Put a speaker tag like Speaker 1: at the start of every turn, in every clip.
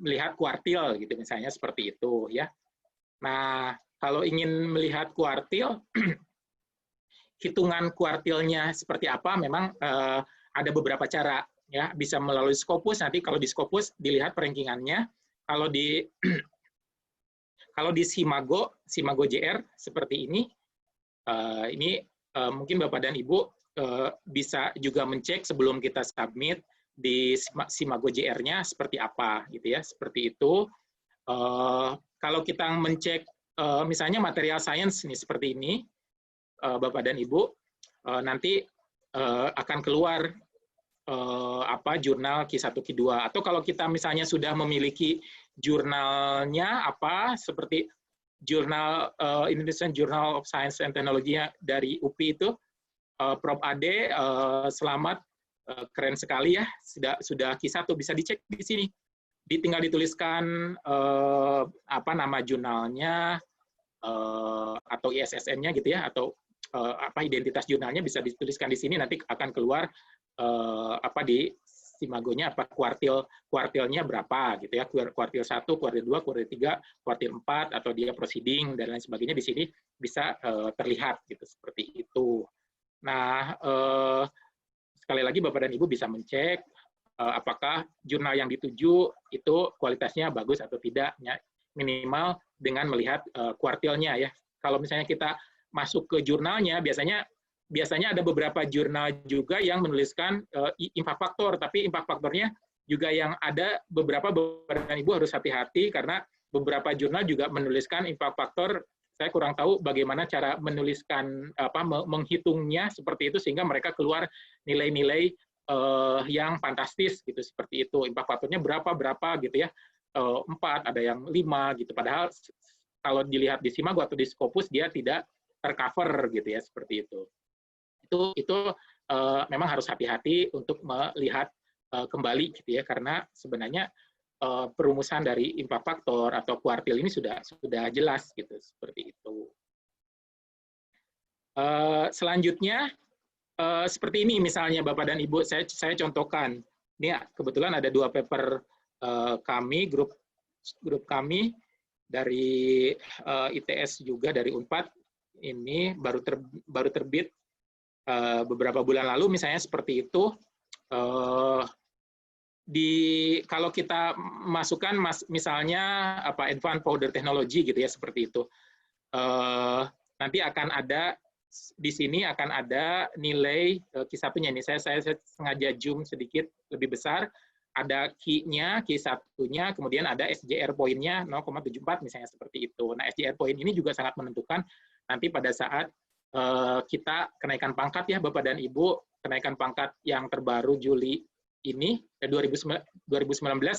Speaker 1: melihat kuartil gitu misalnya seperti itu ya. Nah, kalau ingin melihat kuartil, hitungan kuartilnya seperti apa memang ada beberapa cara ya, bisa melalui Scopus. Nanti kalau di Scopus dilihat rankingannya. Kalau di Simago JR seperti ini mungkin Bapak dan Ibu bisa juga mencek sebelum kita submit di Simago JR-nya seperti apa gitu ya, seperti itu. Kalau kita mencek misalnya material science nih seperti ini, Bapak dan Ibu, nanti akan keluar jurnal Q1 Q2, atau kalau kita misalnya sudah memiliki jurnalnya seperti jurnal Indonesian Journal of Science and Technology dari UPI itu, Prof. Ade, selamat, keren sekali ya, sudah Q1, bisa dicek di sini. Tinggal dituliskan nama jurnalnya atau ISSN-nya gitu ya, atau identitas jurnalnya bisa dituliskan di sini, nanti akan keluar di Simagonya kuartilnya berapa gitu ya, kuartil 1, kuartil 2, kuartil 3, kuartil 4, atau dia proceeding dan lain sebagainya, di sini bisa terlihat gitu, seperti itu. Nah, sekali lagi Bapak dan Ibu bisa mencek apakah jurnal yang dituju itu kualitasnya bagus atau tidak, minimal dengan melihat kuartilnya ya. Kalau misalnya kita masuk ke jurnalnya, biasanya ada beberapa jurnal juga yang menuliskan impact factor, tapi impact faktornya juga yang ada beberapa Bapak dan Ibu harus hati-hati, karena beberapa jurnal juga menuliskan impact factor. Saya kurang tahu bagaimana cara menuliskan menghitungnya seperti itu sehingga mereka keluar nilai-nilai yang fantastis gitu, seperti itu. Impact faktornya berapa gitu ya, 4, ada yang 5 gitu. Padahal kalau dilihat di Simago atau di Scopus dia tidak tercover gitu ya, seperti itu. Itu memang harus hati-hati untuk melihat kembali gitu ya, karena sebenarnya perumusan dari impact factor atau kuartil ini sudah jelas gitu, seperti itu. Selanjutnya seperti ini misalnya Bapak dan Ibu, saya contohkan. Ini kebetulan ada 2 paper kami, grup kami dari ITS juga dari Unpad, ini baru terbit beberapa bulan lalu misalnya, seperti itu. Kalau kita masukkan misalnya advanced powder technology gitu ya, seperti itu, nanti akan ada di sini akan ada nilai Q1-nya. Ini saya sengaja zoom sedikit lebih besar, ada Q-nya, Q1-nya, kemudian ada SJR poinnya 0,74 misalnya, seperti itu. Nah, SJR poin ini juga sangat menentukan nanti pada saat kita kenaikan pangkat ya Bapak dan Ibu. Kenaikan pangkat yang terbaru Juli ini 2019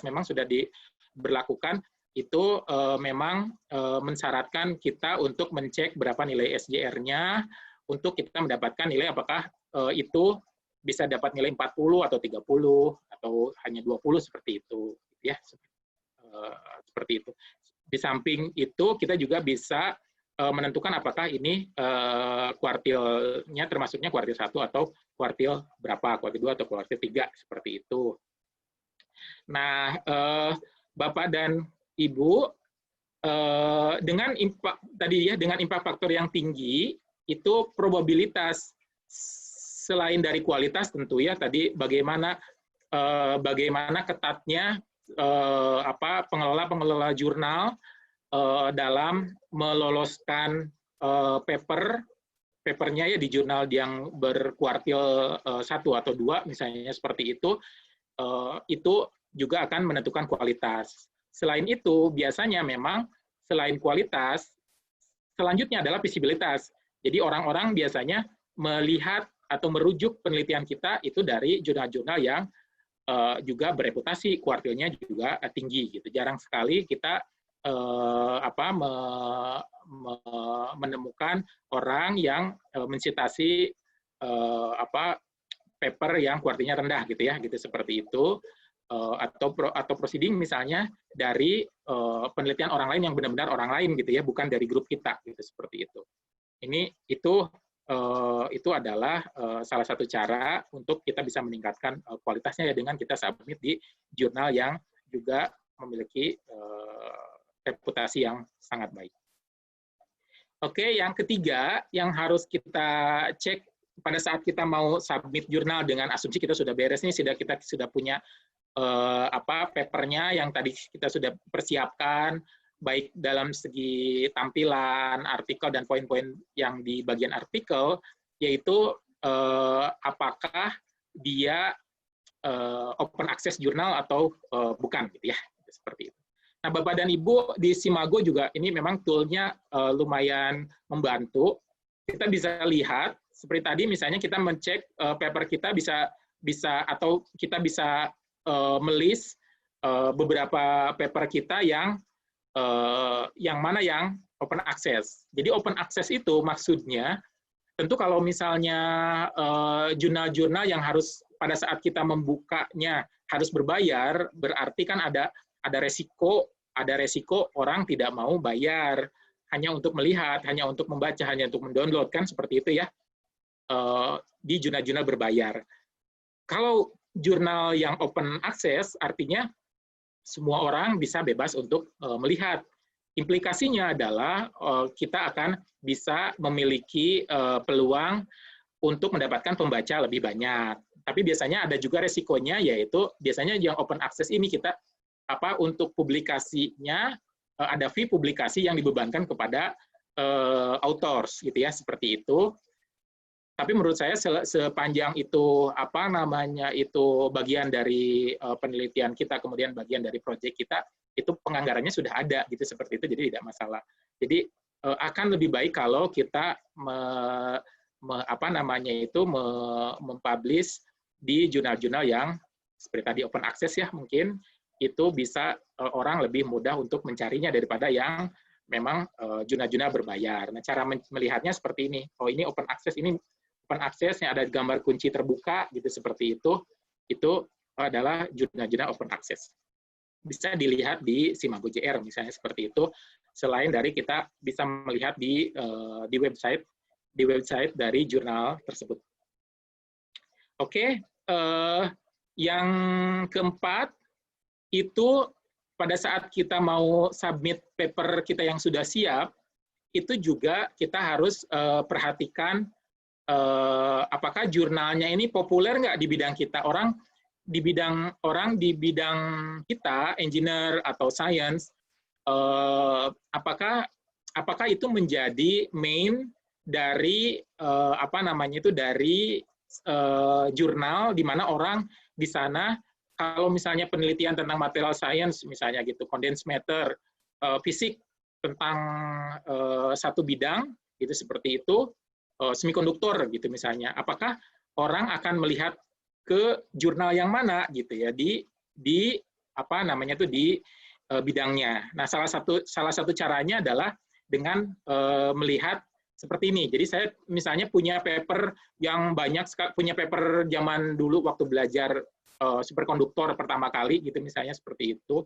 Speaker 1: memang sudah diberlakukan, itu memang mensyaratkan kita untuk mencek berapa nilai SJR-nya untuk kita mendapatkan nilai apakah itu bisa dapat nilai 40 atau 30 atau hanya 20, seperti itu ya, seperti itu. Di samping itu kita juga bisa menentukan apakah ini kuartilnya termasuknya kuartil 1 atau kuartil berapa, kuartil 2 atau kuartil 3, seperti itu. Nah, Bapak dan Ibu, dengan impact faktor yang tinggi, itu probabilitas, selain dari kualitas tentu ya, tadi bagaimana ketatnya pengelola jurnal dalam meloloskan papernya ya di jurnal yang berkuartil 1 atau 2 misalnya, seperti itu juga akan menentukan kualitas. Selain itu, biasanya memang selain kualitas, selanjutnya adalah visibilitas. Jadi orang-orang biasanya melihat atau merujuk penelitian kita itu dari jurnal-jurnal yang juga bereputasi, kuartilnya juga tinggi gitu. Jarang sekali kita menemukan orang yang mensitasi paper yang kuartilnya rendah gitu ya, gitu, seperti itu, atau proceeding misalnya dari penelitian orang lain yang benar-benar orang lain gitu ya, bukan dari grup kita gitu, seperti itu. Itu adalah salah satu cara untuk kita bisa meningkatkan kualitasnya ya, dengan kita submit di jurnal yang juga memiliki reputasi yang sangat baik. Oke, yang ketiga yang harus kita cek pada saat kita mau submit jurnal dengan asumsi kita sudah beres nih, kita sudah punya papernya yang tadi kita sudah persiapkan, baik dalam segi tampilan, artikel, dan poin-poin yang di bagian artikel, yaitu apakah dia open access jurnal atau bukan, gitu ya, seperti itu. Nah, Bapak dan Ibu di Simago juga ini memang toolnya lumayan membantu. Kita bisa lihat seperti tadi, misalnya kita mencek paper kita bisa atau kita bisa melist beberapa paper kita yang mana yang open access. Jadi open access itu maksudnya tentu kalau misalnya jurnal-jurnal yang harus pada saat kita membukanya harus berbayar, berarti kan ada resiko orang tidak mau bayar hanya untuk melihat, hanya untuk membaca, hanya untuk mendownload, kan seperti itu ya, di jurnal-jurnal berbayar. Kalau jurnal yang open access artinya semua orang bisa bebas untuk melihat. Implikasinya adalah kita akan bisa memiliki peluang untuk mendapatkan pembaca lebih banyak. Tapi biasanya ada juga resikonya, yaitu biasanya yang open access ini kita untuk publikasinya ada fee publikasi yang dibebankan kepada authors, gitu ya, seperti itu. Tapi menurut saya sepanjang itu itu bagian dari penelitian kita, kemudian bagian dari proyek kita, itu penganggarannya sudah ada, gitu, seperti itu, jadi tidak masalah. Jadi akan lebih baik kalau kita mempublish di jurnal-jurnal yang seperti tadi open access ya, mungkin itu bisa orang lebih mudah untuk mencarinya daripada yang memang jurnal-jurnal berbayar. Nah, cara melihatnya seperti ini. Oh, ini open access, ini open access yang ada gambar kunci terbuka, gitu, seperti itu adalah jurnal-jurnal open access. Bisa dilihat di Simago JR misalnya seperti itu. Selain dari kita bisa melihat di website dari jurnal tersebut. Oke, yang keempat itu pada saat kita mau submit paper kita yang sudah siap, itu juga kita harus perhatikan apakah jurnalnya ini populer nggak di bidang kita. Orang di bidang kita, engineer atau science, apakah itu menjadi main dari dari jurnal di mana orang di sana kalau misalnya penelitian tentang material science misalnya gitu, condensed matter, fisik tentang satu bidang gitu seperti itu, semikonduktor gitu misalnya, apakah orang akan melihat ke jurnal yang mana gitu ya di bidangnya. Nah, salah satu caranya adalah dengan melihat seperti ini. Jadi saya misalnya punya paper yang banyak, punya paper zaman dulu waktu belajar superkonduktor pertama kali gitu misalnya seperti itu,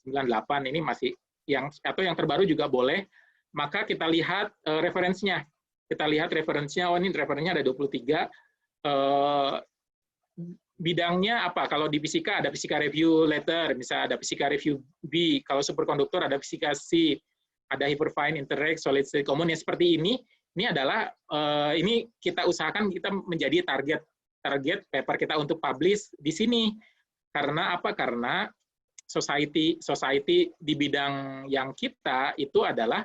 Speaker 1: 98 ini masih yang terbaru juga boleh. Maka kita lihat referensinya. Kita lihat referensinya, oh ini referensinya ada 23. Bidangnya apa? Kalau di fisika ada fisika review letter, misalnya ada fisika review B. Kalau superkonduktor ada fisika C, ada hyperfine interact solid state common. Ya seperti ini. Ini adalah ini kita usahakan kita menjadi target paper kita untuk publish di sini. Karena apa? Karena society di bidang yang kita itu adalah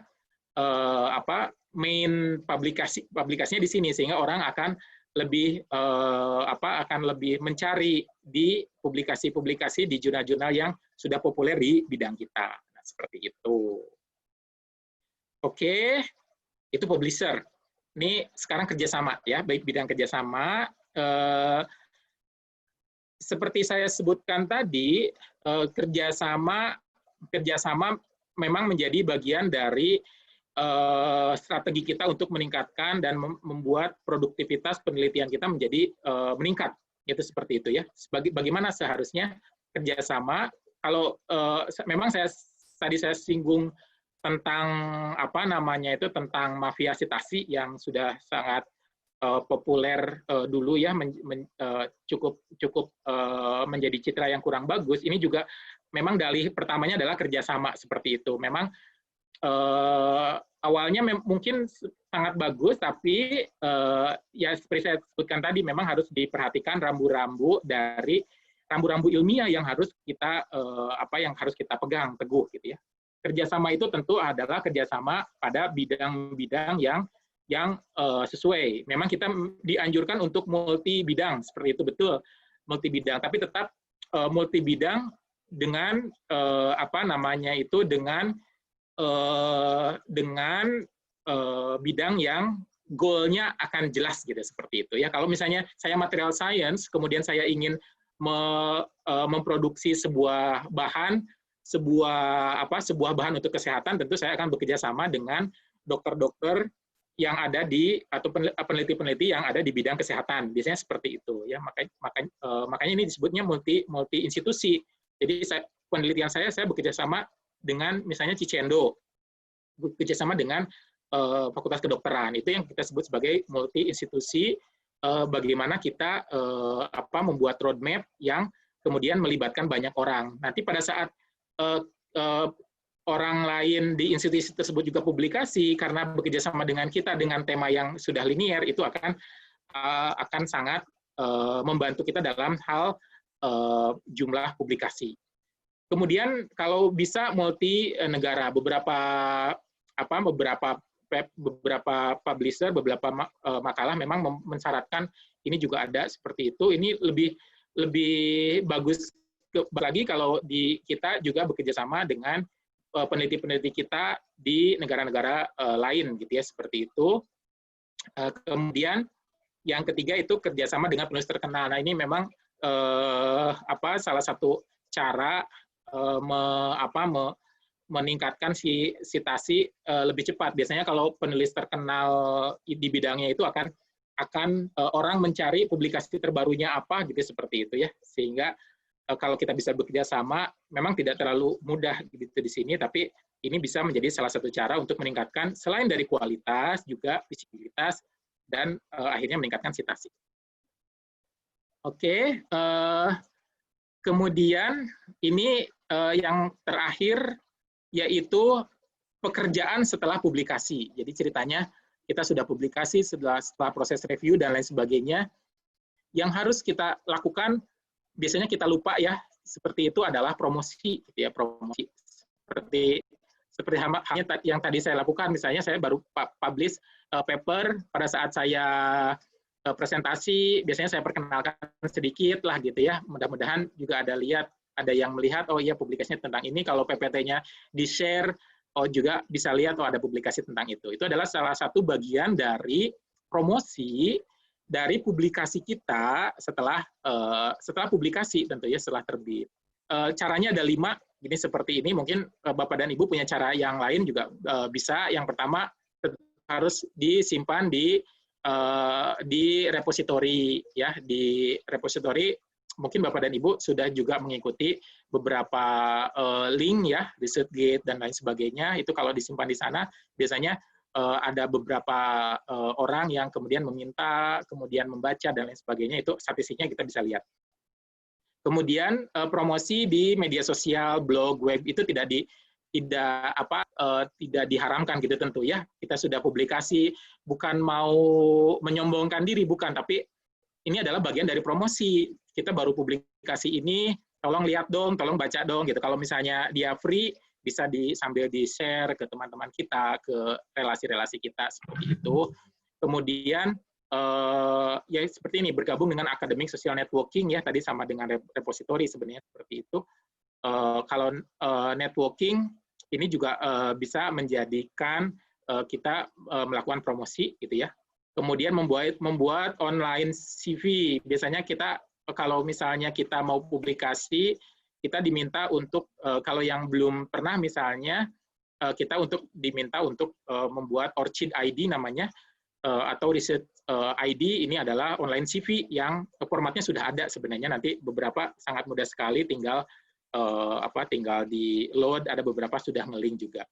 Speaker 1: main publikasinya di sini, sehingga orang akan lebih mencari di publikasi di jurnal-jurnal yang sudah populer di bidang kita. Nah, seperti itu. Oke, itu publisher. Ini sekarang kerjasama ya, baik bidang kerjasama. Seperti saya sebutkan tadi, kerjasama memang menjadi bagian dari strategi kita untuk meningkatkan dan membuat produktivitas penelitian kita menjadi meningkat, gitu seperti itu ya. Bagaimana seharusnya kerjasama? Kalau memang tadi saya singgung tentang tentang mafia sitasi yang sudah sangat populer dulu ya, cukup menjadi citra yang kurang bagus. Ini juga memang dalih pertamanya adalah kerjasama seperti itu. Memang awalnya mungkin sangat bagus, tapi ya seperti saya sebutkan tadi, memang harus diperhatikan rambu-rambu ilmiah yang harus kita yang harus kita pegang teguh gitu ya. Kerjasama itu tentu adalah kerjasama pada bidang-bidang yang sesuai. Memang kita dianjurkan untuk multi bidang seperti itu, betul, multi bidang, tapi tetap multi bidang dengan bidang yang goalnya akan jelas gitu, seperti itu ya. Kalau misalnya saya material science, kemudian saya ingin memproduksi sebuah bahan bahan untuk kesehatan, tentu saya akan bekerja sama dengan dokter-dokter yang ada atau peneliti-peneliti yang ada di bidang kesehatan. Biasanya seperti itu ya. Makanya ini disebutnya multi institusi. Jadi penelitian saya bekerja sama dengan misalnya Cicendo, bekerja sama dengan Fakultas Kedokteran. Itu yang kita sebut sebagai multi institusi. Bagaimana kita membuat roadmap yang kemudian melibatkan banyak orang. Nanti pada saat orang lain di institusi tersebut juga publikasi, karena bekerja sama dengan kita dengan tema yang sudah linier, itu akan sangat membantu kita dalam hal jumlah publikasi. Kemudian kalau bisa multi negara, beberapa publisher, beberapa makalah memang mensyaratkan ini juga ada seperti itu. Ini lebih bagus lagi kalau kita juga bekerja sama dengan peneliti-peneliti kita di negara-negara lain gitu ya, seperti itu. Kemudian yang ketiga itu kerjasama dengan penulis terkenal. Nah, ini memang salah satu cara meningkatkan sitasi lebih cepat. Biasanya kalau penulis terkenal di bidangnya itu akan orang mencari publikasi terbarunya apa gitu, seperti itu ya. Sehingga kalau kita bisa bekerja sama, memang tidak terlalu mudah gitu di sini, tapi ini bisa menjadi salah satu cara untuk meningkatkan selain dari kualitas juga visibilitas dan akhirnya meningkatkan sitasi. Oke, kemudian ini yang terakhir yaitu pekerjaan setelah publikasi. Jadi ceritanya kita sudah publikasi, setelah proses review dan lain sebagainya, yang harus kita lakukan biasanya kita lupa ya, seperti itu adalah promosi gitu ya, promosi. Seperti hanya yang tadi saya lakukan, misalnya saya baru publish paper, pada saat saya presentasi, biasanya saya perkenalkan sedikit lah gitu ya, mudah-mudahan juga ada yang melihat, oh iya publikasinya tentang ini, kalau PPT-nya di-share, oh juga bisa lihat, oh ada publikasi tentang itu. Itu adalah salah satu bagian dari promosi dari publikasi kita setelah publikasi, tentunya setelah terbit. Caranya ada 5, ini seperti ini. Mungkin Bapak dan Ibu punya cara yang lain juga bisa. Yang pertama harus disimpan di repositori ya, di repositori. Mungkin Bapak dan Ibu sudah juga mengikuti beberapa link ya, ResearchGate dan lain sebagainya. Itu kalau disimpan di sana biasanya ada beberapa orang yang kemudian meminta, kemudian membaca dan lain sebagainya, itu statistiknya kita bisa lihat. Kemudian promosi di media sosial, blog, web itu tidak diharamkan gitu tentu ya. Kita sudah publikasi, bukan mau menyombongkan diri, bukan, tapi ini adalah bagian dari promosi. Kita baru publikasi ini, tolong lihat dong, tolong baca dong gitu. Kalau misalnya dia free, bisa sambil di-share ke teman-teman kita, ke relasi-relasi kita, seperti itu. Kemudian, ya seperti ini, bergabung dengan academic social networking, ya tadi sama dengan repository sebenarnya, seperti itu. Kalau networking, ini juga bisa menjadikan kita melakukan promosi, gitu ya. Kemudian membuat online CV. Biasanya kita, kalau misalnya kita mau publikasi, kita diminta untuk, kalau yang belum pernah misalnya, kita diminta untuk membuat ORCID ID namanya, atau Research ID, ini adalah online CV yang formatnya sudah ada sebenarnya, nanti beberapa sangat mudah sekali, tinggal di load, ada beberapa sudah nge-link juga.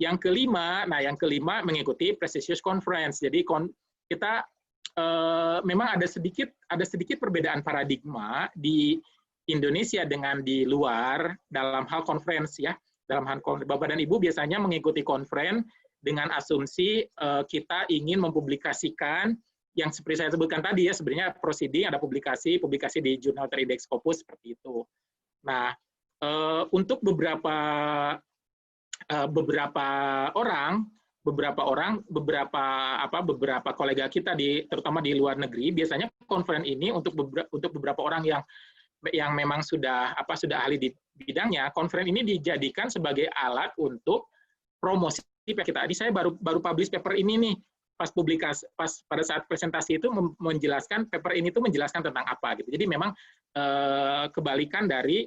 Speaker 1: Yang kelima mengikuti prestigious conference. Jadi kita memang ada sedikit perbedaan paradigma di Indonesia dengan di luar dalam hal konferensi ya. Dalam hal Bapak dan Ibu biasanya mengikuti konferensi dengan asumsi kita ingin mempublikasikan yang seperti saya sebutkan tadi ya, sebenarnya proceeding ada publikasi di jurnal terindex Scopus seperti itu. Nah, untuk beberapa kolega kita terutama di luar negeri, biasanya konferensi ini untuk beberapa orang yang memang sudah ahli di bidangnya, konferensi ini dijadikan sebagai alat untuk promosi kita. Tadi saya baru publish paper ini nih, pada saat presentasi itu menjelaskan paper ini tuh menjelaskan tentang apa gitu. Jadi memang kebalikan dari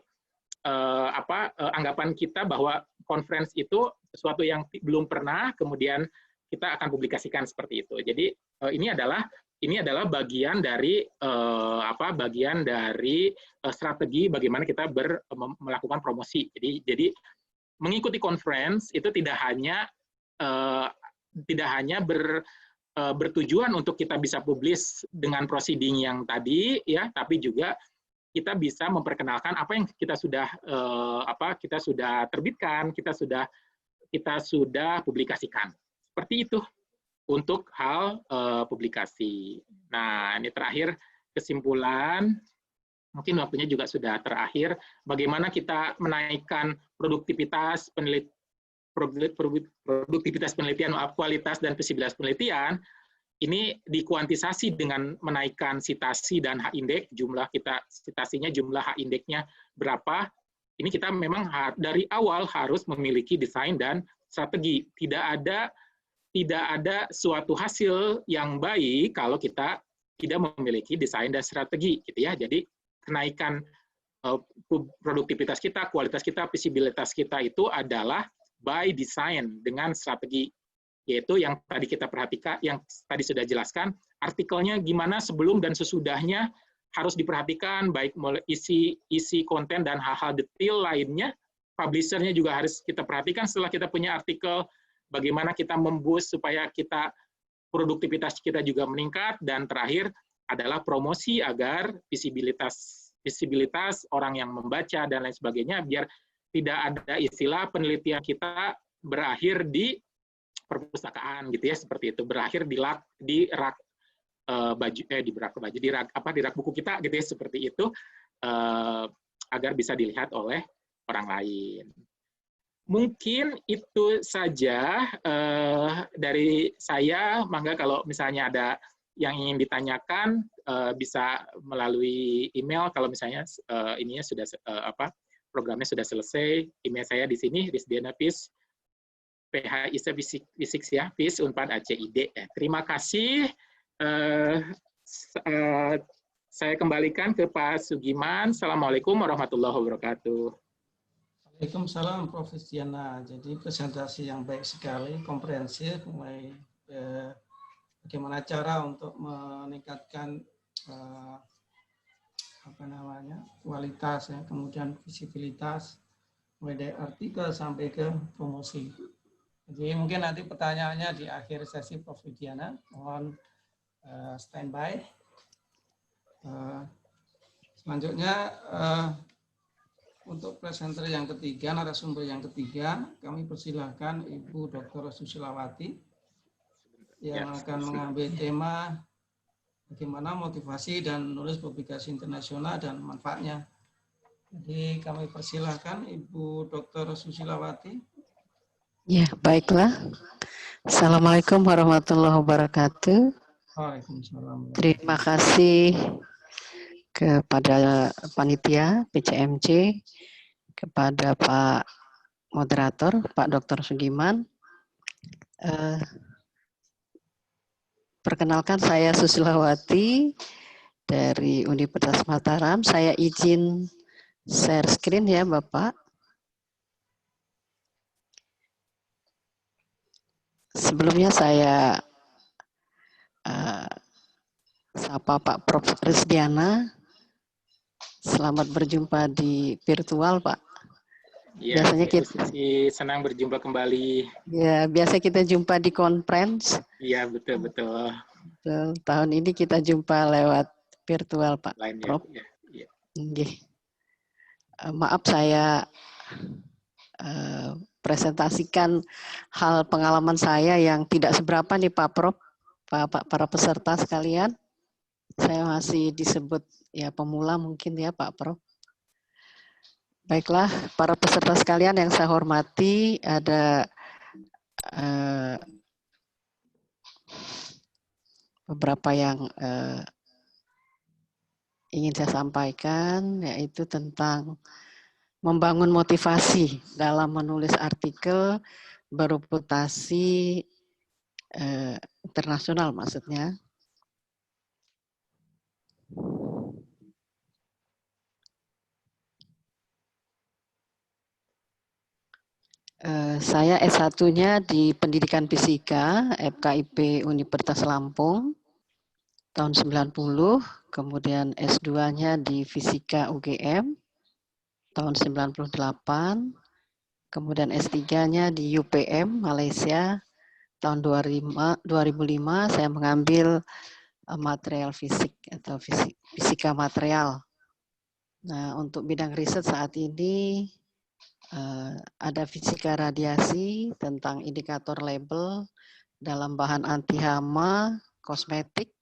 Speaker 1: anggapan kita bahwa conference itu sesuatu yang belum pernah kemudian kita akan publikasikan seperti itu. Jadi ini adalah bagian dari strategi bagaimana kita melakukan promosi. Jadi mengikuti conference itu tidak hanya bertujuan untuk kita bisa publish dengan proceeding yang tadi ya, tapi juga kita bisa memperkenalkan apa yang kita sudah terbitkan, kita sudah publikasikan. Seperti itu untuk hal publikasi. Nah, ini terakhir kesimpulan, mungkin waktunya juga sudah terakhir, bagaimana kita menaikkan produktivitas penelitian, kualitas dan visibilitas penelitian. Ini dikuantisasi dengan menaikkan citasi dan H-index, citasinya jumlah H-index-nya berapa. Ini kita memang dari awal harus memiliki desain dan strategi. Tidak ada suatu hasil yang baik kalau kita tidak memiliki desain dan strategi, gitu ya. Jadi kenaikan produktivitas kita, kualitas kita, visibilitas kita itu adalah by design dengan strategi, yaitu yang tadi kita perhatikan, yang tadi sudah jelaskan, artikelnya gimana sebelum dan sesudahnya harus diperhatikan, baik mulai isi konten dan hal-hal detail lainnya. Publishernya juga harus kita perhatikan setelah kita punya artikel, bagaimana kita memboost supaya produktivitas kita juga meningkat, dan terakhir adalah promosi agar visibilitas orang yang membaca dan lain sebagainya, biar tidak ada istilah penelitian kita berakhir di perpustakaan gitu ya, seperti itu, berakhir di rak buku kita gitu ya, seperti itu, agar bisa dilihat oleh orang lain. Mungkin itu saja dari saya. Mangga kalau misalnya ada yang ingin ditanyakan bisa melalui email. Kalau misalnya ininya sudah programnya sudah selesai, email saya di sini Risdiana Pis, PH ISA Fisik ya, Pis Unpad ACID. Terima kasih. Saya kembalikan ke Pak Sugiman. Assalamualaikum warahmatullahi wabarakatuh.
Speaker 2: Waalaikumsalam Prof. Risdiana. Jadi presentasi yang baik sekali, komprehensif, mulai bagaimana cara untuk meningkatkan kualitas ya, kemudian visibilitas, mulai dari artikel sampai ke promosi. Jadi mungkin nanti pertanyaannya di akhir sesi Prof. Risdiana. Mohon standby. Selanjutnya untuk presenter yang ketiga, narasumber yang ketiga, kami persilahkan Ibu Dr. Susilawati yang akan mengambil tema bagaimana motivasi dan menulis publikasi internasional dan manfaatnya. Jadi kami persilahkan Ibu Dr. Susilawati.
Speaker 3: Ya, baiklah. Assalamualaikum warahmatullahi wabarakatuh.
Speaker 2: Waalaikumsalam.
Speaker 3: Terima kasih kepada panitia PCMC, kepada Pak Moderator, Pak Dr. Sugiman. Perkenalkan, saya Susilawati dari Universitas Mataram. Saya izin share screen ya, Bapak. Sebelumnya saya sapa Pak Prof. Risdiana. Selamat berjumpa di virtual, Pak.
Speaker 1: Ya, biasanya kita senang berjumpa kembali.
Speaker 3: Ya, biasa kita jumpa di conference.
Speaker 1: Iya, betul.
Speaker 3: Tahun ini kita jumpa lewat virtual, Pak
Speaker 1: Lain,
Speaker 3: Prof.
Speaker 1: Ya.
Speaker 3: Okay. maaf saya presentasikan hal pengalaman saya yang tidak seberapa nih Pak Prof, para peserta sekalian. Saya masih disebut ya pemula mungkin ya Pak Prof. Baiklah, para peserta sekalian yang saya hormati, ada beberapa yang ingin saya sampaikan, yaitu tentang membangun motivasi dalam menulis artikel bereputasi internasional maksudnya. Saya S1-nya di Pendidikan Fisika, FKIP Universitas Lampung, tahun 90, kemudian S2-nya di Fisika UGM, tahun 98, kemudian S3-nya di UPM, Malaysia, tahun 2005, saya mengambil material fisik atau fisika material. Nah, untuk bidang riset saat ini, ada fisika radiasi tentang indikator label dalam bahan anti hama, kosmetik,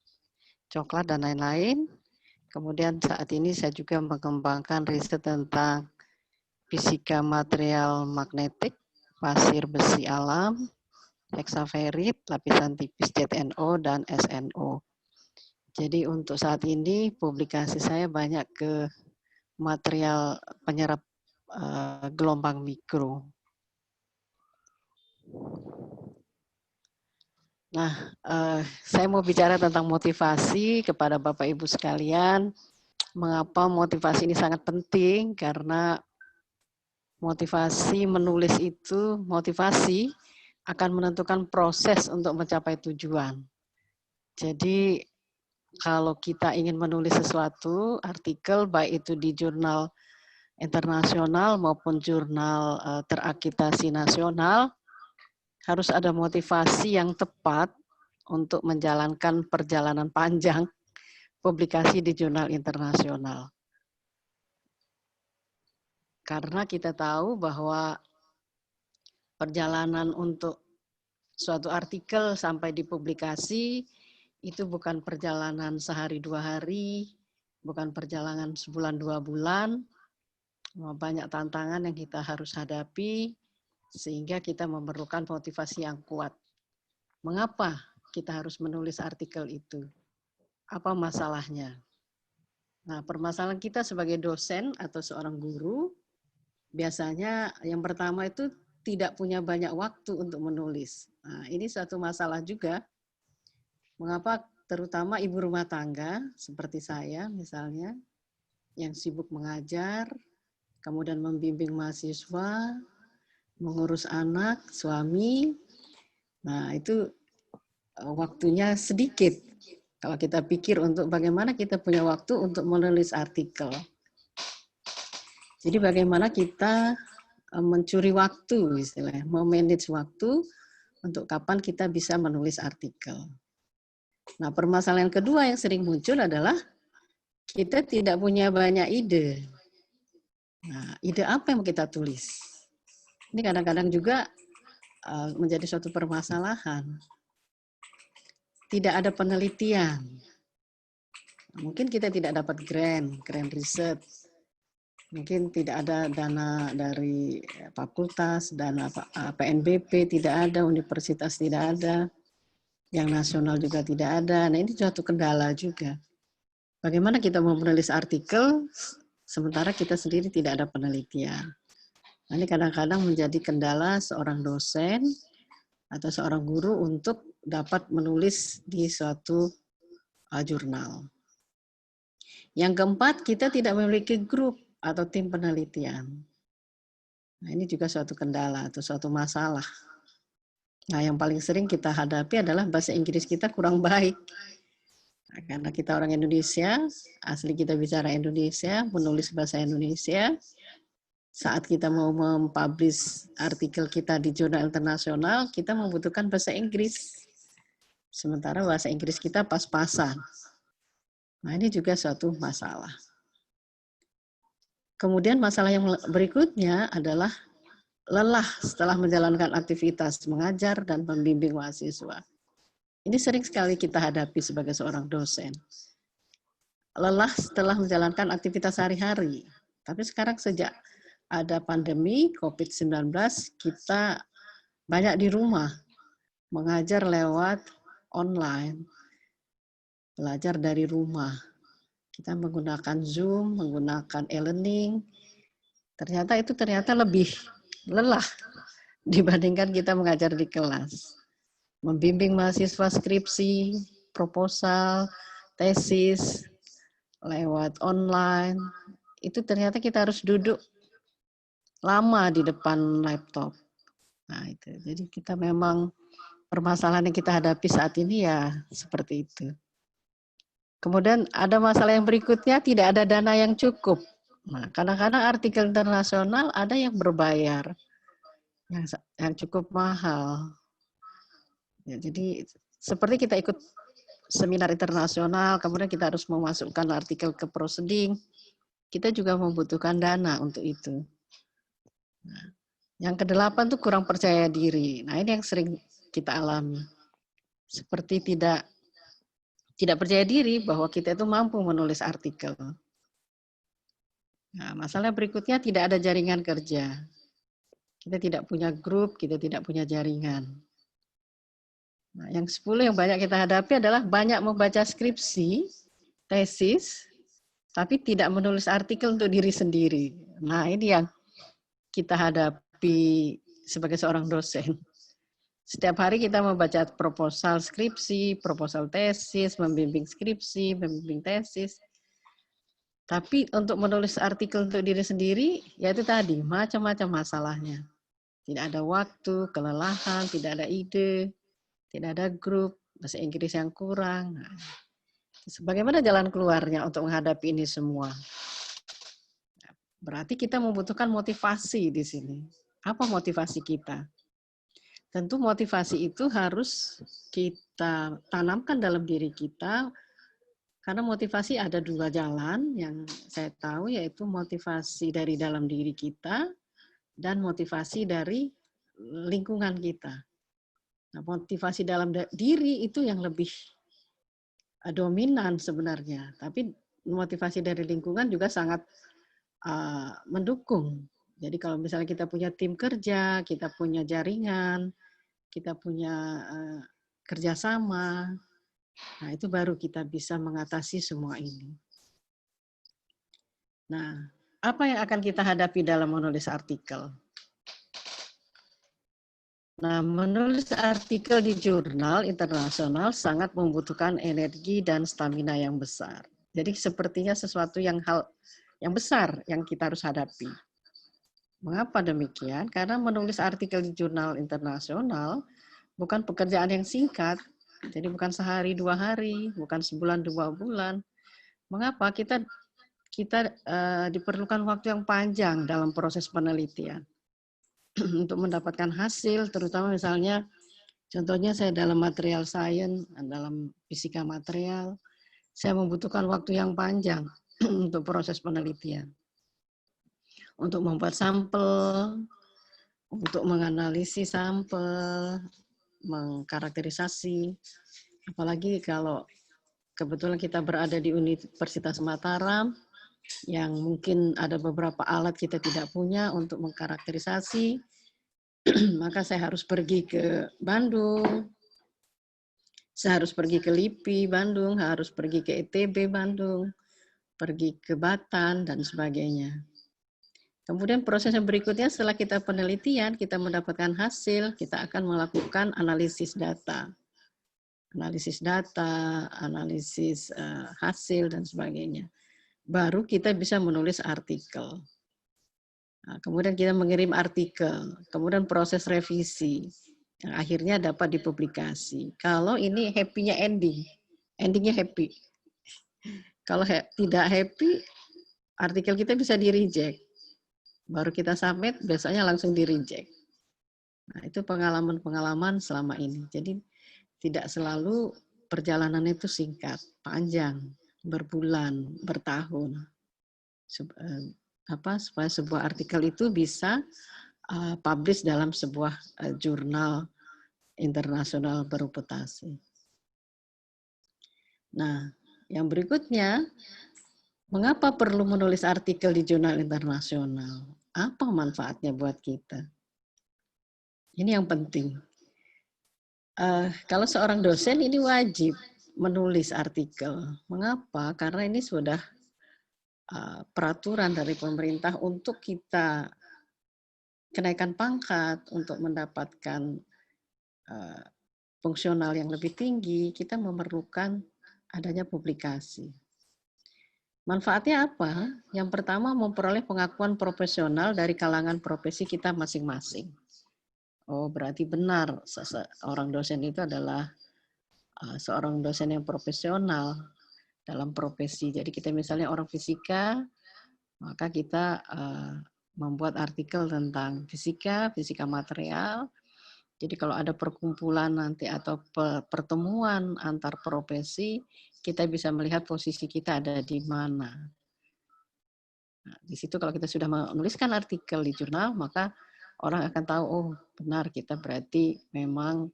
Speaker 3: coklat, dan lain-lain. Kemudian saat ini saya juga mengembangkan riset tentang fisika material magnetik, pasir besi alam, heksaferit, lapisan tipis ZNO, dan SNO. Jadi untuk saat ini publikasi saya banyak ke material penyerap gelombang mikro. Nah, saya mau bicara tentang motivasi kepada Bapak Ibu sekalian. Mengapa motivasi ini sangat penting? Karena motivasi menulis itu, motivasi akan menentukan proses untuk mencapai tujuan. Jadi kalau kita ingin menulis sesuatu, artikel, baik itu di jurnal internasional maupun jurnal terakreditasi nasional, harus ada motivasi yang tepat untuk menjalankan perjalanan panjang publikasi di jurnal internasional. Karena kita tahu bahwa perjalanan untuk suatu artikel sampai dipublikasi itu bukan perjalanan sehari dua hari, bukan perjalanan sebulan dua bulan, banyak tantangan yang kita harus hadapi, sehingga kita memerlukan motivasi yang kuat. Mengapa kita harus menulis artikel itu? Apa masalahnya? Nah, permasalahan kita sebagai dosen atau seorang guru, biasanya yang pertama itu tidak punya banyak waktu untuk menulis. Nah, ini suatu masalah juga. Mengapa terutama ibu rumah tangga seperti saya misalnya, yang sibuk mengajar, kemudian membimbing mahasiswa, mengurus anak, suami. Nah, itu waktunya sedikit. Kalau kita pikir untuk bagaimana kita punya waktu untuk menulis artikel. Jadi bagaimana kita mencuri waktu, istilahnya, memanage waktu untuk kapan kita bisa menulis artikel. Nah, permasalahan kedua yang sering muncul adalah kita tidak punya banyak ide. Nah, ide apa yang kita tulis? Ini kadang-kadang juga menjadi suatu permasalahan. Tidak ada penelitian. Mungkin kita tidak dapat grant riset. Mungkin tidak ada dana dari fakultas, dana PNBP tidak ada, universitas tidak ada, yang nasional juga tidak ada. Nah, ini suatu kendala juga. Bagaimana kita mau menulis artikel sementara kita sendiri tidak ada penelitian. Nah, ini kadang-kadang menjadi kendala seorang dosen atau seorang guru untuk dapat menulis di suatu jurnal. Yang keempat, kita tidak memiliki grup atau tim penelitian. Nah, ini juga suatu kendala atau suatu masalah. Nah, yang paling sering kita hadapi adalah bahasa Inggris kita kurang baik. Nah, karena kita orang Indonesia, asli kita bicara Indonesia, menulis bahasa Indonesia, saat kita mau mempublish artikel kita di jurnal internasional, kita membutuhkan bahasa Inggris. Sementara bahasa Inggris kita pas-pasan. Nah, ini juga suatu masalah. Kemudian masalah yang berikutnya adalah lelah setelah menjalankan aktivitas mengajar dan membimbing mahasiswa. Ini sering sekali kita hadapi sebagai seorang dosen. Lelah setelah menjalankan aktivitas sehari-hari. Tapi sekarang sejak ada pandemi COVID-19, kita banyak di rumah, mengajar lewat online, belajar dari rumah. Kita menggunakan Zoom, menggunakan e-learning. Ternyata lebih lelah dibandingkan kita mengajar di kelas. Membimbing mahasiswa skripsi, proposal, tesis, lewat online, itu ternyata kita harus duduk lama di depan laptop. Nah, itu. Jadi kita memang permasalahan yang kita hadapi saat ini ya seperti itu. Kemudian ada masalah yang berikutnya, tidak ada dana yang cukup. Nah, kadang-kadang artikel internasional ada yang berbayar, yang cukup mahal. Ya, jadi seperti kita ikut seminar internasional, kemudian kita harus memasukkan artikel ke proceeding, kita juga membutuhkan dana untuk itu. Nah, yang kedelapan tuh kurang percaya diri. Nah, ini yang sering kita alami. Seperti tidak percaya diri bahwa kita itu mampu menulis artikel. Nah, masalah berikutnya tidak ada jaringan kerja. Kita tidak punya grup, kita tidak punya jaringan. Nah, yang 10 yang banyak kita hadapi adalah banyak membaca skripsi, tesis, tapi tidak menulis artikel untuk diri sendiri. Nah, ini yang kita hadapi sebagai seorang dosen. Setiap hari kita membaca proposal skripsi, proposal tesis, membimbing skripsi, membimbing tesis. Tapi untuk menulis artikel untuk diri sendiri, yaitu tadi, macam-macam masalahnya. Tidak ada waktu, kelelahan, tidak ada ide, tidak ada grup, bahasa Inggris yang kurang. Nah, bagaimana jalan keluarnya untuk menghadapi ini semua? Berarti kita membutuhkan motivasi di sini. Apa motivasi kita? Tentu motivasi itu harus kita tanamkan dalam diri kita, karena motivasi ada dua jalan yang saya tahu, yaitu motivasi dari dalam diri kita dan motivasi dari lingkungan kita. Nah, motivasi dalam diri itu yang lebih dominan sebenarnya, tapi motivasi dari lingkungan juga sangat mendukung. Jadi kalau misalnya kita punya tim kerja, kita punya jaringan, kita punya kerjasama, nah itu baru kita bisa mengatasi semua ini. Nah, apa yang akan kita hadapi dalam menulis artikel? Nah, menulis artikel di jurnal internasional sangat membutuhkan energi dan stamina yang besar. Jadi sepertinya sesuatu yang besar yang kita harus hadapi. Mengapa demikian? Karena menulis artikel di jurnal internasional bukan pekerjaan yang singkat, jadi bukan sehari 2 hari, bukan sebulan 2 bulan. Mengapa? Kita diperlukan waktu yang panjang dalam proses penelitian untuk mendapatkan hasil, terutama misalnya contohnya saya dalam material science, dalam fisika material, saya membutuhkan waktu yang panjang untuk proses penelitian. Untuk membuat sampel, untuk menganalisis sampel, mengkarakterisasi, apalagi kalau kebetulan kita berada di Universitas Mataram, yang mungkin ada beberapa alat kita tidak punya untuk mengkarakterisasi, maka saya harus pergi ke Bandung, saya harus pergi ke LIPI Bandung, harus pergi ke ITB Bandung, pergi ke Batan, dan sebagainya. Kemudian proses yang berikutnya setelah kita penelitian, kita mendapatkan hasil, kita akan melakukan analisis data. Analisis hasil, dan sebagainya. Baru kita bisa menulis artikel. Nah, kemudian kita mengirim artikel, kemudian proses revisi, yang akhirnya dapat dipublikasi. Kalau ini happy-nya endingnya happy. Kalau tidak happy, artikel kita bisa di-reject. Baru kita submit, biasanya langsung di-reject. Nah, itu pengalaman-pengalaman selama ini. Jadi tidak selalu perjalanan itu singkat, panjang, berbulan, bertahun. supaya sebuah artikel itu bisa publish dalam sebuah jurnal internasional bereputasi. Nah, yang berikutnya, mengapa perlu menulis artikel di jurnal internasional? Apa manfaatnya buat kita? Ini yang penting. Kalau seorang dosen ini wajib menulis artikel. Mengapa? Karena ini sudah peraturan dari pemerintah untuk kita kenaikan pangkat, untuk mendapatkan fungsional yang lebih tinggi, kita memerlukan adanya publikasi. Manfaatnya apa? Yang pertama, memperoleh pengakuan profesional dari kalangan profesi kita masing-masing. Oh, berarti benar seorang dosen itu adalah seorang dosen yang profesional dalam profesi. Jadi kita misalnya orang fisika, maka kita membuat artikel tentang fisika material. Jadi kalau ada perkumpulan nanti atau pertemuan antar profesi, kita bisa melihat posisi kita ada di mana. Nah, di situ kalau kita sudah menuliskan artikel di jurnal, maka orang akan tahu, oh benar kita berarti memang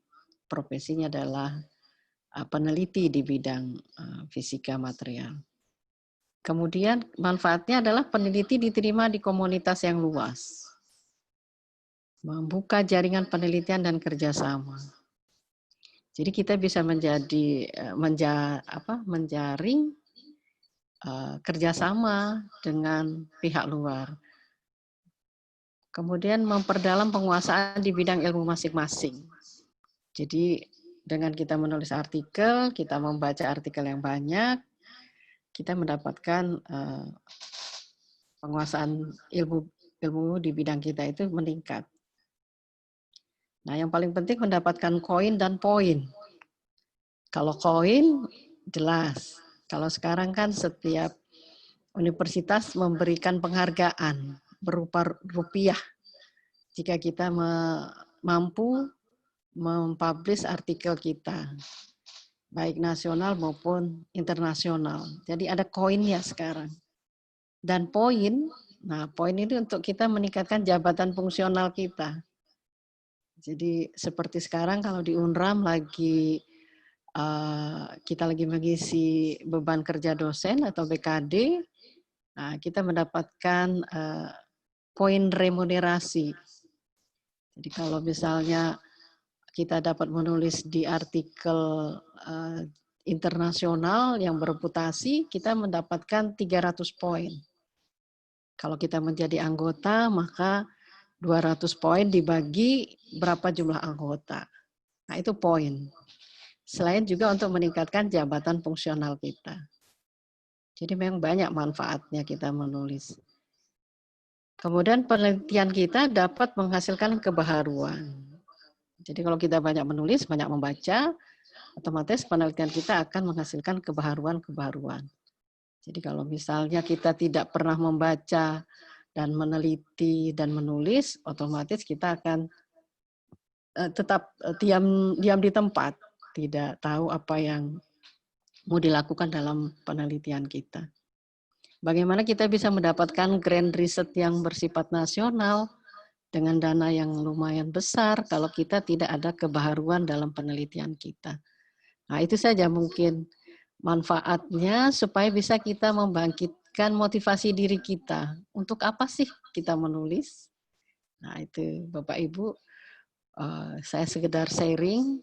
Speaker 3: profesinya adalah peneliti di bidang fisika material. Kemudian manfaatnya adalah peneliti diterima di komunitas yang luas. Membuka jaringan penelitian dan kerjasama. Jadi kita bisa menjaring kerjasama dengan pihak luar. Kemudian memperdalam penguasaan di bidang ilmu masing-masing. Jadi dengan kita menulis artikel, kita membaca artikel yang banyak, kita mendapatkan penguasaan ilmu di bidang kita itu meningkat. Nah, yang paling penting mendapatkan koin dan poin. Kalau koin, jelas. Kalau sekarang kan setiap universitas memberikan penghargaan berupa rupiah jika kita mampu mempublish artikel kita, baik nasional maupun internasional. Jadi ada koinnya sekarang. Dan poin, nah poin itu untuk kita meningkatkan jabatan fungsional kita. Jadi seperti sekarang kalau di UNRAM kita lagi mengisi beban kerja dosen atau BKD, nah kita mendapatkan poin remunerasi. Jadi kalau misalnya kita dapat menulis di artikel internasional yang bereputasi, kita mendapatkan 300 poin. Kalau kita menjadi anggota, maka 200 poin dibagi berapa jumlah anggota. Nah, itu poin. Selain juga untuk meningkatkan jabatan fungsional kita. Jadi memang banyak manfaatnya kita menulis. Kemudian penelitian kita dapat menghasilkan kebaharuan. Jadi kalau kita banyak menulis, banyak membaca, otomatis penelitian kita akan menghasilkan kebaharuan-kebaharuan. Jadi kalau misalnya kita tidak pernah membaca dan meneliti dan menulis, otomatis kita akan tetap diam di tempat, tidak tahu apa yang mau dilakukan dalam penelitian kita. Bagaimana kita bisa mendapatkan grant riset yang bersifat nasional dengan dana yang lumayan besar kalau kita tidak ada kebaharuan dalam penelitian kita. Nah, itu saja mungkin manfaatnya supaya bisa kita membangkitkan motivasi diri kita. Untuk apa sih kita menulis? Nah, itu Bapak Ibu, saya sekedar sharing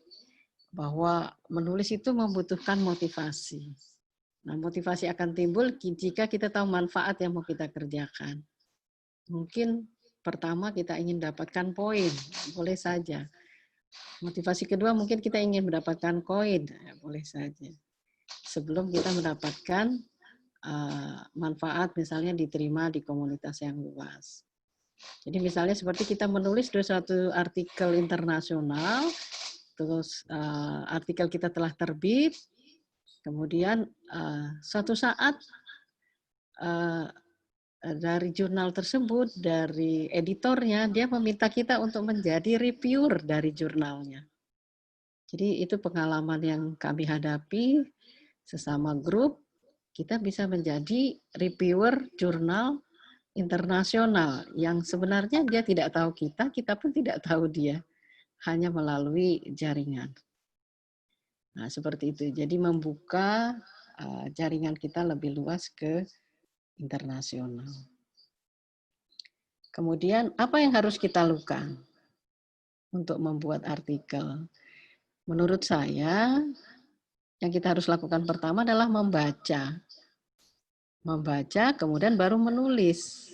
Speaker 3: bahwa menulis itu membutuhkan motivasi. Nah, motivasi akan timbul jika kita tahu manfaat yang mau kita kerjakan. Mungkin pertama kita ingin dapatkan poin, boleh saja. Motivasi kedua mungkin kita ingin mendapatkan koin, boleh saja. Sebelum kita mendapatkan manfaat misalnya diterima di komunitas yang luas. Jadi misalnya seperti kita menulis di suatu artikel internasional, terus artikel kita telah terbit, kemudian suatu saat dari jurnal tersebut, dari editornya, dia meminta kita untuk menjadi reviewer dari jurnalnya. Jadi itu pengalaman yang kami hadapi sesama grup, kita bisa menjadi reviewer jurnal internasional yang sebenarnya dia tidak tahu kita, kita pun tidak tahu dia, hanya melalui jaringan. Nah, seperti itu. Jadi membuka jaringan kita lebih luas ke internasional. Kemudian apa yang harus kita lakukan untuk membuat artikel? Menurut saya, yang kita harus lakukan pertama adalah membaca. Membaca, kemudian baru menulis.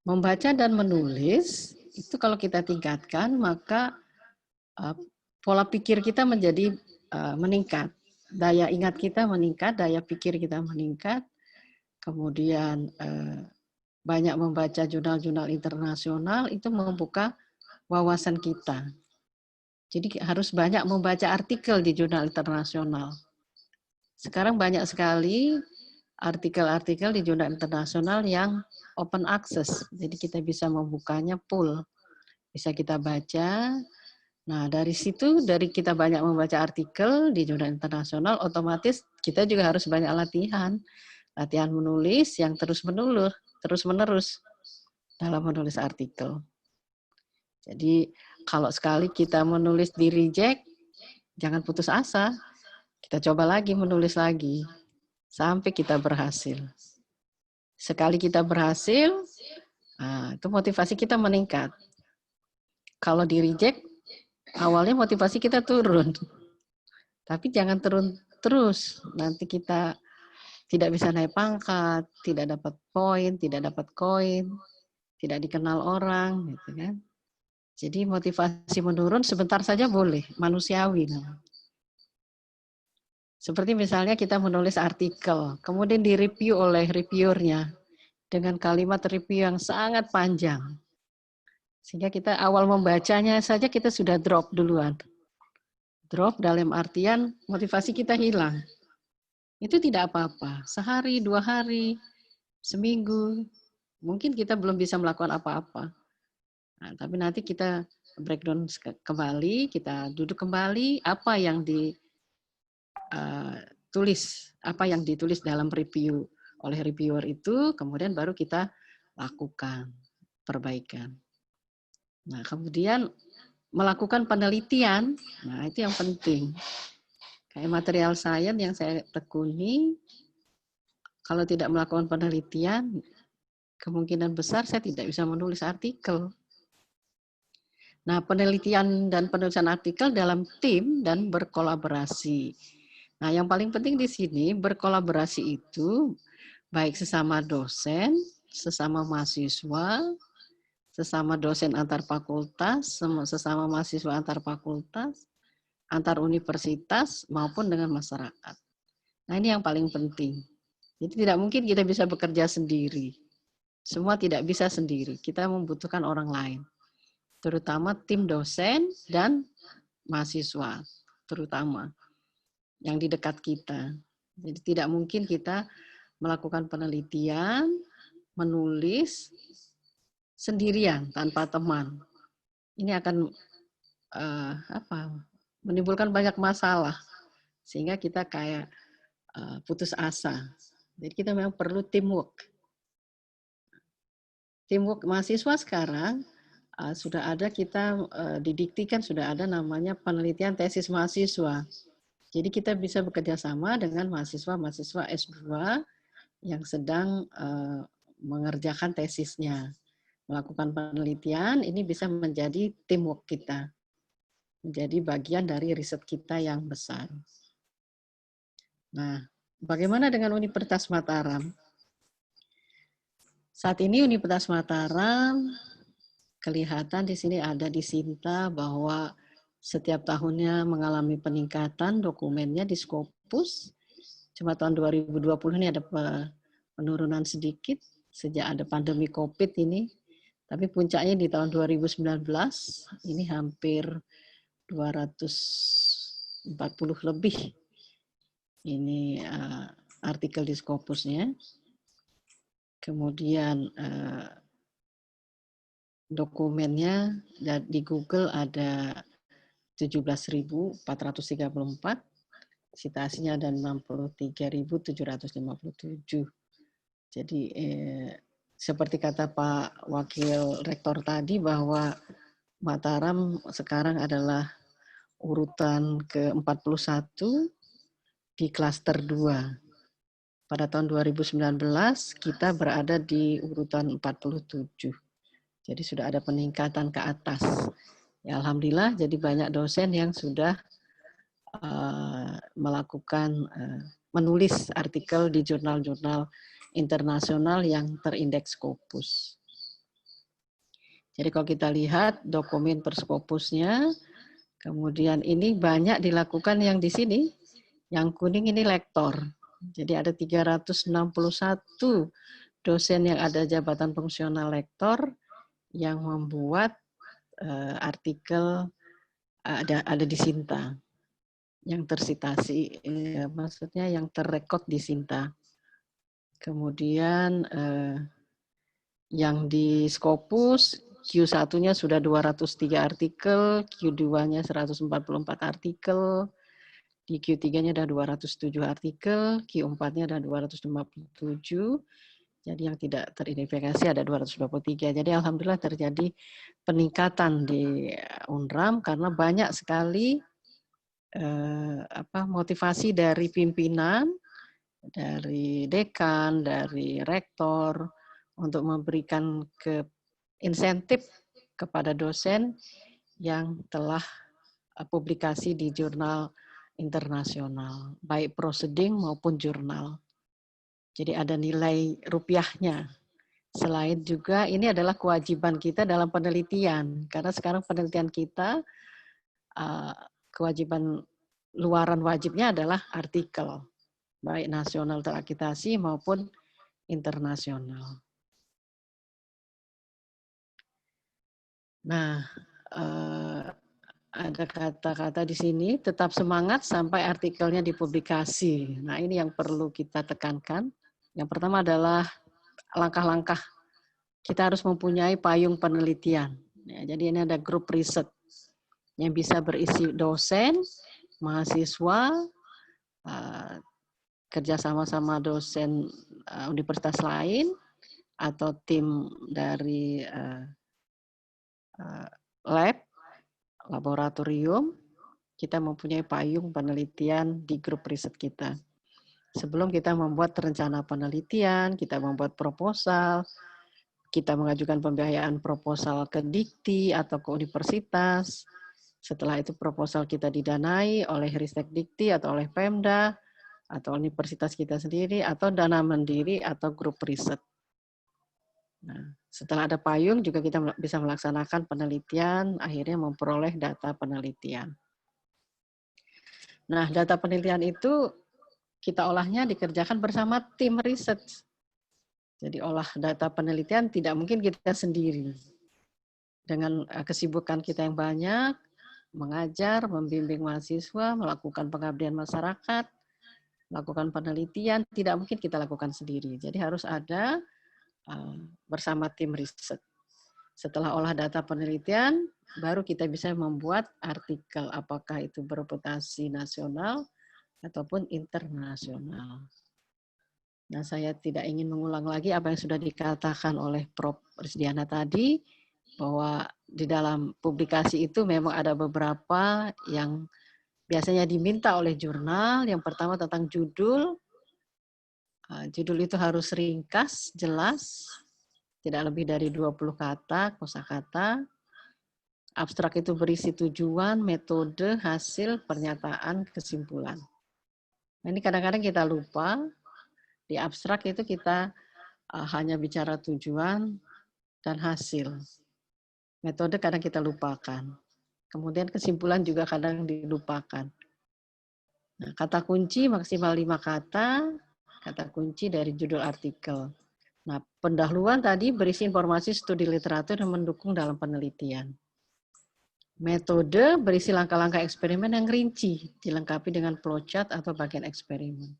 Speaker 3: Membaca dan menulis, itu kalau kita tingkatkan, maka pola pikir kita menjadi meningkat. Daya ingat kita meningkat, daya pikir kita meningkat. Kemudian banyak membaca jurnal-jurnal internasional, itu membuka wawasan kita. Jadi harus banyak membaca artikel di jurnal internasional. Sekarang banyak sekali artikel-artikel di jurnal internasional yang open access. Jadi kita bisa membukanya full. Bisa kita baca. Nah, dari situ, dari kita banyak membaca artikel di jurnal internasional, otomatis kita juga harus banyak latihan. Latihan menulis yang terus-menerus dalam menulis artikel. Jadi kalau sekali kita menulis di reject, jangan putus asa. Kita coba lagi menulis lagi sampai kita berhasil. Sekali kita berhasil, itu motivasi kita meningkat. Kalau di reject, awalnya motivasi kita turun. Tapi jangan turun terus. Nanti kita tidak bisa naik pangkat, tidak dapat poin, tidak dapat koin, tidak dikenal orang, gitu kan. Jadi motivasi menurun sebentar saja boleh, manusiawi. Seperti misalnya kita menulis artikel, kemudian direview oleh reviewernya dengan kalimat review yang sangat panjang. Sehingga kita awal membacanya saja kita sudah drop duluan. Drop dalam artian motivasi kita hilang. Itu tidak apa-apa, sehari, 2 hari, seminggu, mungkin kita belum bisa melakukan apa-apa. Nah, tapi nanti kita breakdown kembali, kita duduk kembali, apa yang ditulis dalam review oleh reviewer itu, kemudian baru kita lakukan perbaikan. Nah, kemudian melakukan penelitian, nah itu yang penting. Kayak material science yang saya tekuni, kalau tidak melakukan penelitian, kemungkinan besar saya tidak bisa menulis artikel. Nah, penelitian dan penulisan artikel dalam tim dan berkolaborasi. Nah, yang paling penting di sini berkolaborasi itu baik sesama dosen, sesama mahasiswa, sesama dosen antar fakultas, sesama mahasiswa antar fakultas, antar universitas maupun dengan masyarakat. Nah, ini yang paling penting. Jadi tidak mungkin kita bisa bekerja sendiri. Semua tidak bisa sendiri. Kita membutuhkan orang lain. Terutama tim dosen dan mahasiswa, terutama yang di dekat kita. Jadi tidak mungkin kita melakukan penelitian, menulis sendirian tanpa teman. Ini akan menimbulkan banyak masalah sehingga kita kayak putus asa. Jadi kita memang perlu teamwork. Teamwork mahasiswa sekarang sudah ada, kita didiktikan sudah ada namanya penelitian tesis mahasiswa. Jadi kita bisa bekerja sama dengan mahasiswa-mahasiswa S2 yang sedang mengerjakan tesisnya. Melakukan penelitian, ini bisa menjadi teamwork kita. Menjadi bagian dari riset kita yang besar. Nah, bagaimana dengan Universitas Mataram? Saat ini Universitas Mataram kelihatan di sini ada di Sinta bahwa setiap tahunnya mengalami peningkatan dokumennya di Scopus. Cuma tahun 2020 ini ada penurunan sedikit sejak ada pandemi COVID ini. Tapi puncaknya di tahun 2019 ini hampir 240 lebih ini artikel di Scopusnya. Kemudian dokumennya di Google ada 17.434, citasinya ada 63.757. Jadi seperti kata Pak Wakil Rektor tadi bahwa Mataram sekarang adalah urutan ke-41 di klaster 2. Pada tahun 2019 kita berada di urutan 47. Jadi sudah ada peningkatan ke atas. Ya, alhamdulillah, jadi banyak dosen yang sudah melakukan menulis artikel di jurnal-jurnal internasional yang terindeks Scopus. Jadi kalau kita lihat dokumen per Scopusnya, kemudian ini banyak dilakukan yang di sini, yang kuning ini lektor. Jadi ada 361 dosen yang ada jabatan fungsional lektor yang membuat artikel ada di Sinta, yang tersitasi, maksudnya yang terrekod di Sinta. Kemudian yang di Scopus, Q1-nya sudah 203 artikel, Q2-nya 144 artikel, di Q3-nya ada 207 artikel, Q4-nya ada 257, jadi yang tidak teridentifikasi ada 223. Jadi alhamdulillah terjadi peningkatan di UNRAM karena banyak sekali motivasi dari pimpinan, dari dekan, dari rektor untuk memberikan insentif kepada dosen yang telah publikasi di jurnal internasional, baik proceeding maupun jurnal. Jadi ada nilai rupiahnya. Selain juga ini adalah kewajiban kita dalam penelitian, karena sekarang penelitian kita kewajiban luaran wajibnya adalah artikel, baik nasional terakreditasi maupun internasional. Nah, ada kata-kata di sini, tetap semangat sampai artikelnya dipublikasi. Nah, ini yang perlu kita tekankan. Yang pertama adalah langkah-langkah. Kita harus mempunyai payung penelitian. Ya, jadi ini ada grup riset yang bisa berisi dosen, mahasiswa, kerja sama-sama dosen universitas lain, atau tim dari lab, laboratorium. Kita mempunyai payung penelitian di grup riset kita. Sebelum kita membuat rencana penelitian, kita membuat proposal, kita mengajukan pembiayaan proposal ke Dikti atau ke universitas. Setelah itu proposal kita didanai oleh Ristek Dikti atau oleh Pemda, atau universitas kita sendiri, atau dana mandiri atau grup riset. Nah, setelah ada payung juga kita bisa melaksanakan penelitian, akhirnya memperoleh data penelitian. Nah, data penelitian itu kita olahnya dikerjakan bersama tim riset. Jadi olah data penelitian tidak mungkin kita sendiri. Dengan kesibukan kita yang banyak, mengajar, membimbing mahasiswa, melakukan pengabdian masyarakat, melakukan penelitian, tidak mungkin kita lakukan sendiri. Jadi harus ada bersama tim riset. Setelah olah data penelitian, baru kita bisa membuat artikel, apakah itu bereputasi nasional ataupun internasional. Nah, saya tidak ingin mengulang lagi apa yang sudah dikatakan oleh Prof. Risdiana tadi, bahwa di dalam publikasi itu memang ada beberapa yang biasanya diminta oleh jurnal. Yang pertama tentang judul. Judul itu harus ringkas, jelas, tidak lebih dari 20 kata, kosakata. Abstrak itu berisi tujuan, metode, hasil, pernyataan, kesimpulan. Nah, ini kadang-kadang kita lupa, di abstrak itu kita hanya bicara tujuan dan hasil. Metode kadang kita lupakan. Kemudian kesimpulan juga kadang dilupakan. Nah, kata kunci maksimal 5 kata kunci dari judul artikel. Nah, pendahuluan tadi berisi informasi studi literatur yang mendukung dalam penelitian. Metode berisi langkah-langkah eksperimen yang rinci, dilengkapi dengan flowchart atau bagian eksperimen.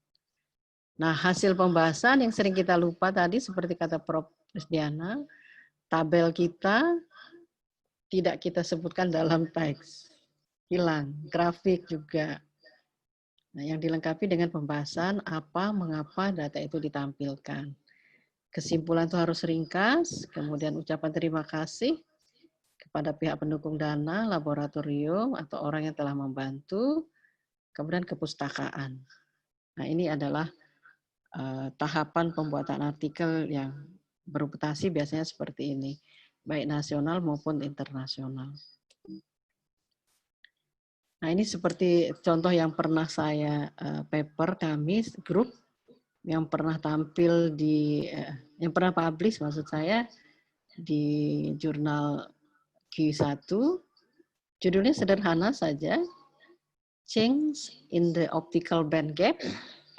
Speaker 3: Nah, hasil pembahasan yang sering kita lupa tadi, seperti kata Prof. Risdiana, tabel kita tidak kita sebutkan dalam teks. Hilang, grafik juga. Nah, yang dilengkapi dengan pembahasan apa, mengapa data itu ditampilkan. Kesimpulan itu harus ringkas, kemudian ucapan terima kasih kepada pihak pendukung dana, laboratorium, atau orang yang telah membantu, kemudian kepustakaan. Nah, ini adalah tahapan pembuatan artikel yang bereputasi biasanya seperti ini, baik nasional maupun internasional. Nah, ini seperti contoh yang pernah saya paper kami, grup, yang pernah tampil di, yang pernah publish maksud saya, di jurnal Q1, judulnya sederhana saja, Change in the Optical Band Gap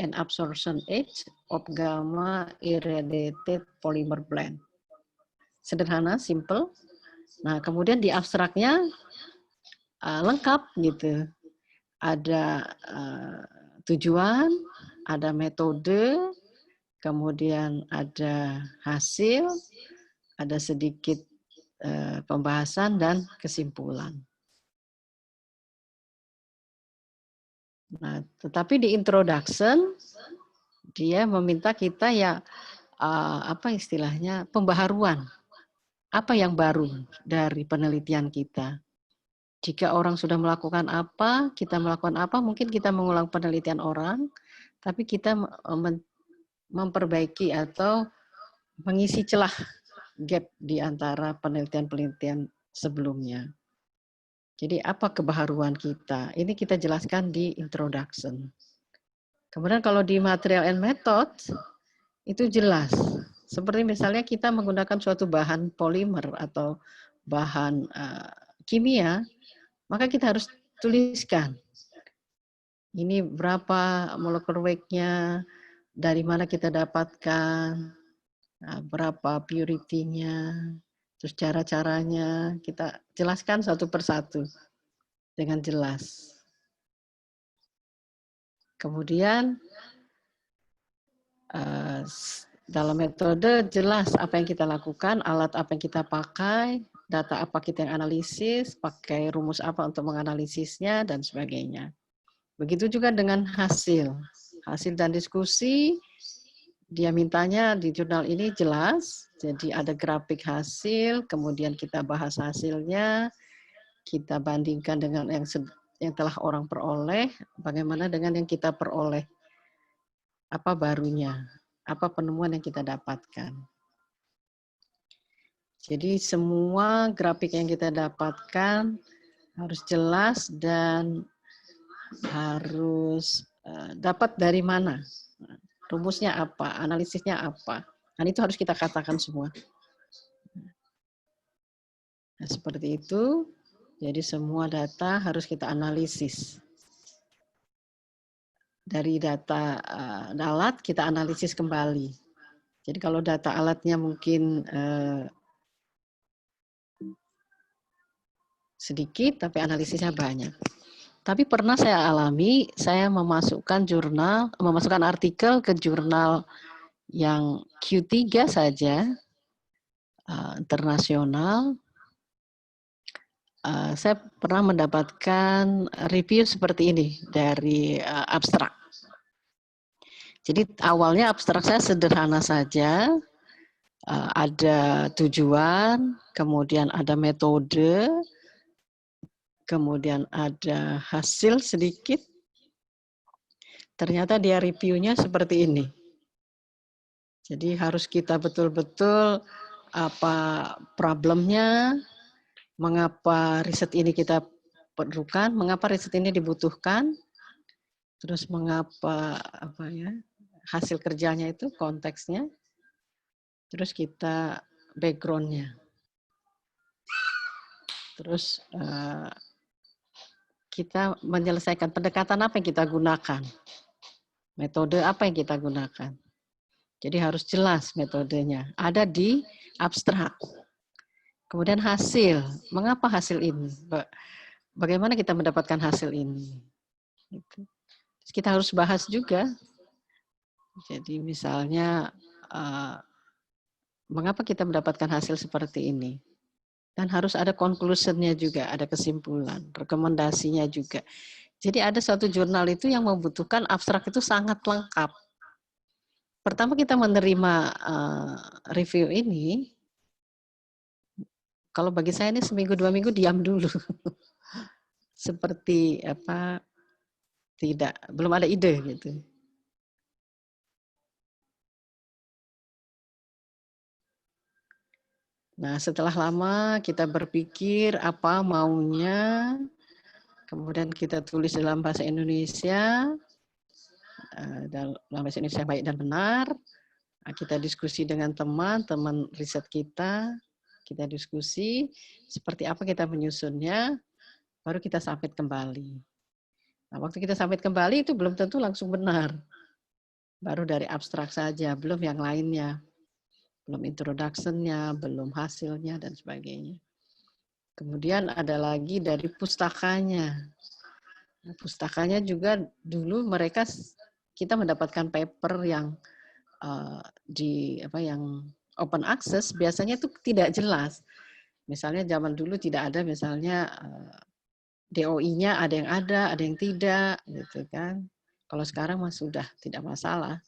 Speaker 3: and Absorption Age of Gamma Irradiated Polymer Blend. Sederhana, simple. Nah, kemudian di abstraknya lengkap gitu. Ada tujuan, ada metode, kemudian ada hasil, ada sedikit pembahasan dan kesimpulan. Nah, tetapi di introduction dia meminta kita ya apa istilahnya pembaharuan. Apa yang baru dari penelitian kita? Jika orang sudah melakukan apa, kita melakukan apa, mungkin kita mengulang penelitian orang, tapi kita memperbaiki atau mengisi celah gap di antara penelitian-penelitian sebelumnya. Jadi apa kebaharuan kita? Ini kita jelaskan di introduction. Kemudian kalau di material and method, itu jelas. Seperti misalnya kita menggunakan suatu bahan polimer atau bahan kimia, maka kita harus tuliskan. Ini berapa molecular weight-nya, dari mana kita dapatkan, berapa purity-nya, terus cara-caranya kita jelaskan satu persatu dengan jelas. Kemudian dalam metode jelas apa yang kita lakukan, alat apa yang kita pakai, data apa kita yang analisis, pakai rumus apa untuk menganalisisnya, dan sebagainya. Begitu juga dengan hasil dan diskusi. Dia mintanya di jurnal ini jelas, jadi ada grafik hasil, kemudian kita bahas hasilnya, kita bandingkan dengan yang telah orang peroleh, bagaimana dengan yang kita peroleh, apa barunya, apa penemuan yang kita dapatkan. Jadi semua grafik yang kita dapatkan harus jelas dan harus dapat dari mana. Rumusnya apa, analisisnya apa. Dan itu harus kita katakan semua. Nah, seperti itu. Jadi semua data harus kita analisis. Dari data alat kita analisis kembali. Jadi kalau data alatnya mungkin sedikit, tapi analisisnya banyak. Tapi pernah saya alami, saya memasukkan artikel ke jurnal yang Q3 saja, internasional. Saya pernah mendapatkan review seperti ini dari abstrak. Jadi awalnya abstrak saya sederhana saja, ada tujuan, kemudian ada metode, kemudian ada hasil sedikit. Ternyata dia reviewnya seperti ini. Jadi harus kita betul-betul apa problemnya, mengapa riset ini kita perlukan, mengapa riset ini dibutuhkan, terus mengapa hasil kerjanya itu konteksnya, terus kita background-nya. Terus kita menyelesaikan pendekatan apa yang kita gunakan, metode apa yang kita gunakan. Jadi harus jelas metodenya, ada di abstrak. Kemudian hasil, mengapa hasil ini? Bagaimana kita mendapatkan hasil ini? Terus kita harus bahas juga. Jadi misalnya, mengapa kita mendapatkan hasil seperti ini? Dan harus ada conclusion-nya juga, ada kesimpulan, rekomendasinya juga. Jadi ada suatu jurnal itu yang membutuhkan abstrak itu sangat lengkap. pertama kita menerima review ini, kalau bagi saya ini seminggu 2 minggu diam dulu. Seperti apa, belum ada ide gitu. Nah, setelah lama kita berpikir apa maunya, kemudian kita tulis dalam bahasa Indonesia, dalam bahasa Indonesia baik dan benar. Kita diskusi dengan teman riset kita diskusi seperti apa kita menyusunnya, baru kita submit kembali. Nah, waktu kita submit kembali itu belum tentu langsung benar. Baru dari abstrak saja, belum yang lainnya. Belum introduction-nya, belum hasilnya, dan sebagainya. Kemudian ada lagi dari pustakanya. Nah, pustakanya juga dulu kita mendapatkan paper yang yang open access, biasanya itu tidak jelas. Misalnya zaman dulu tidak ada misalnya DOI-nya ada yang tidak, gitu kan. Kalau sekarang mah sudah tidak masalah.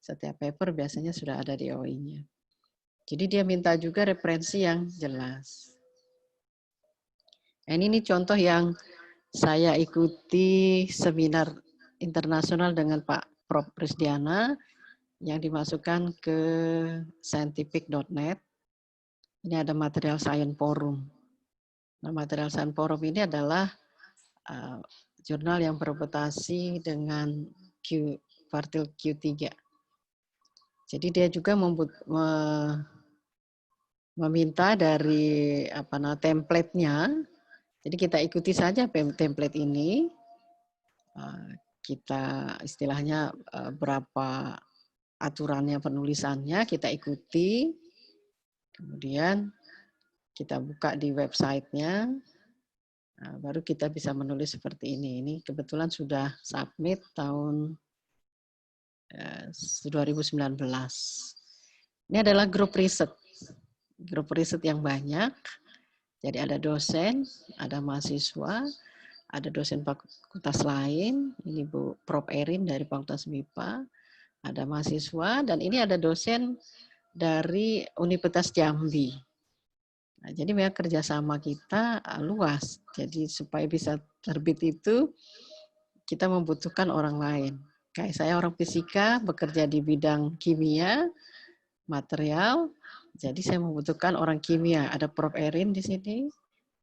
Speaker 3: Setiap paper biasanya sudah ada DOI-nya. Jadi dia minta juga referensi yang jelas. Nah, ini contoh yang saya ikuti seminar internasional dengan Pak Prof. Prisdiana yang dimasukkan ke scientific.net. Ini ada material science forum. Nah, material science forum ini adalah jurnal yang berreputasi dengan kuartil Q3. Jadi dia juga meminta dari template-nya. Jadi kita ikuti saja template ini. Kita istilahnya berapa aturannya penulisannya kita ikuti. Kemudian kita buka di website-nya. Nah, baru kita bisa menulis seperti ini. Ini kebetulan sudah submit tahun 2019. Ini adalah grup riset. Grup riset yang banyak. Jadi ada dosen, ada mahasiswa, ada dosen fakultas lain. Ini Bu Prof. Erin dari Fakultas MIPA. Ada mahasiswa, dan ini ada dosen dari Universitas Jambi. Nah, jadi memang kerjasama kita luas. Jadi supaya bisa terbit itu, kita membutuhkan orang lain. Kayak saya orang fisika, bekerja di bidang kimia, material, jadi saya membutuhkan orang kimia. Ada Prof. Erin di sini,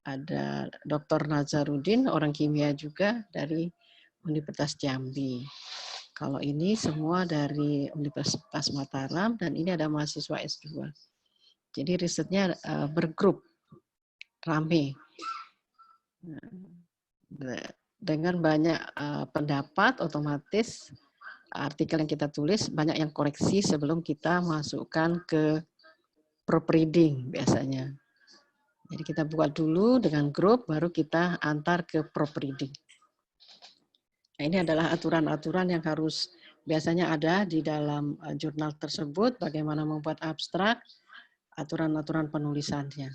Speaker 3: ada Dr. Nazarudin, orang kimia juga dari Universitas Jambi. Kalau ini semua dari Universitas Mataram, dan ini ada mahasiswa S2. Jadi risetnya bergrup, rame. Dengan banyak pendapat, otomatis artikel yang kita tulis banyak yang koreksi sebelum kita masukkan ke proofreading biasanya. Jadi kita buat dulu dengan grup, baru kita antar ke proofreading. Nah, ini adalah aturan-aturan yang harus biasanya ada di dalam jurnal tersebut, bagaimana membuat abstrak, aturan-aturan penulisannya.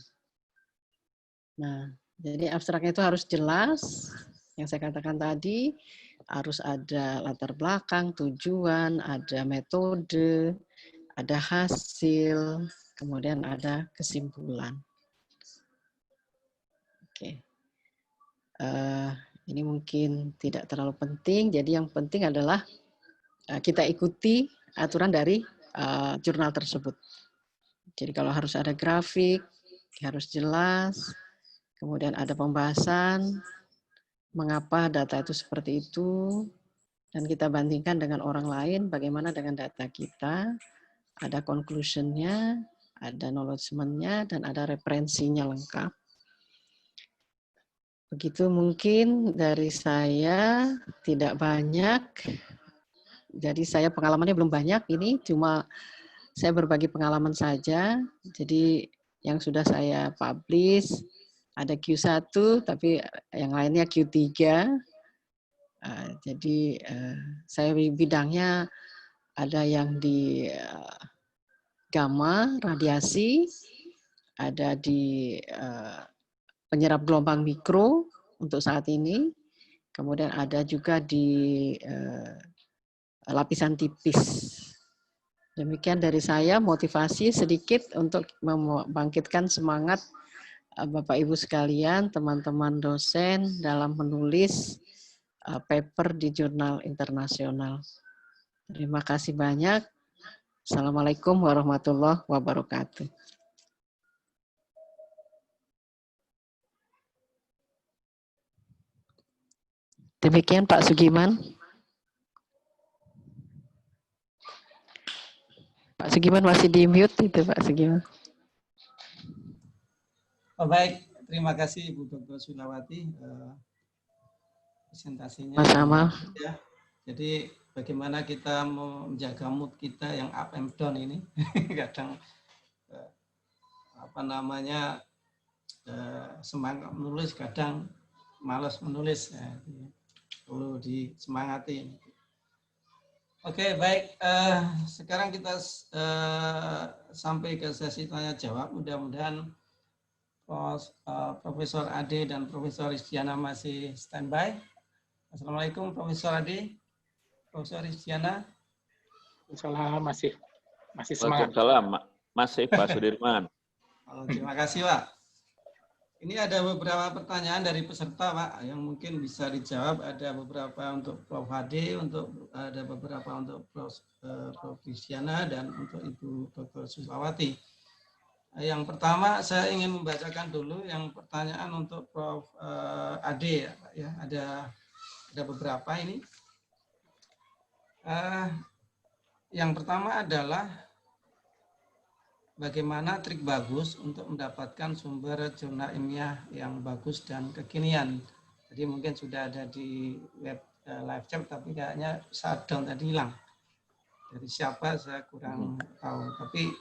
Speaker 3: Nah, jadi abstraknya itu harus jelas, yang saya katakan tadi, harus ada latar belakang, tujuan, ada metode, ada hasil, kemudian ada kesimpulan. Oke. Ini mungkin tidak terlalu penting, jadi yang penting adalah kita ikuti aturan dari jurnal tersebut. Jadi kalau harus ada grafik, harus jelas, kemudian ada pembahasan, mengapa data itu seperti itu, dan kita bandingkan dengan orang lain, bagaimana dengan data kita, ada conclusion-nya, ada acknowledgement-nya, dan ada referensinya lengkap. Begitu mungkin dari saya, tidak banyak. Jadi saya pengalamannya belum banyak, ini cuma saya berbagi pengalaman saja. Jadi yang sudah saya publish, ada Q1, tapi yang lainnya Q3. Jadi saya bidangnya ada yang di gamma, radiasi, ada di penyerap gelombang mikro untuk saat ini, kemudian ada juga di lapisan tipis. Demikian dari saya, motivasi sedikit untuk membangkitkan semangat Bapak Ibu sekalian, teman-teman dosen dalam menulis paper di jurnal internasional. Terima kasih banyak. Assalamualaikum warahmatullahi wabarakatuh. Demikian Pak Sugiman. Pak Sugiman masih di mute itu Pak Sugiman.
Speaker 2: Oh, baik, terima kasih Ibu Dr. Sulawati presentasinya.
Speaker 3: Sama-sama.
Speaker 2: Ya, jadi bagaimana kita menjaga mood kita yang up and down ini, kadang semangat menulis, kadang malas menulis, ya, perlu disemangati. Oke, baik. Sekarang kita sampai ke sesi tanya jawab. Mudah-mudahan Profesor Ade dan Profesor Rizdiana masih standby. Assalamualaikum Profesor Ade, Profesor Rizdiana.
Speaker 1: Salam, masih semangat.
Speaker 4: Waalaikumsalam, masih Pak Sudirman.
Speaker 2: Terima kasih Pak. Ini ada beberapa pertanyaan dari peserta Pak yang mungkin bisa dijawab. Ada beberapa untuk Prof. Ade, ada beberapa untuk Prof. Rizdiana dan untuk Ibu Dr. Sulawati. Yang pertama saya ingin membacakan dulu yang pertanyaan untuk Prof. Ade ya. Ada beberapa ini. Yang pertama adalah bagaimana trik bagus untuk mendapatkan sumber jurnal ilmiah yang bagus dan kekinian. Jadi mungkin sudah ada di web live chat tapi kayaknya shutdown tadi hilang. Dari siapa saya kurang tahu. Tapi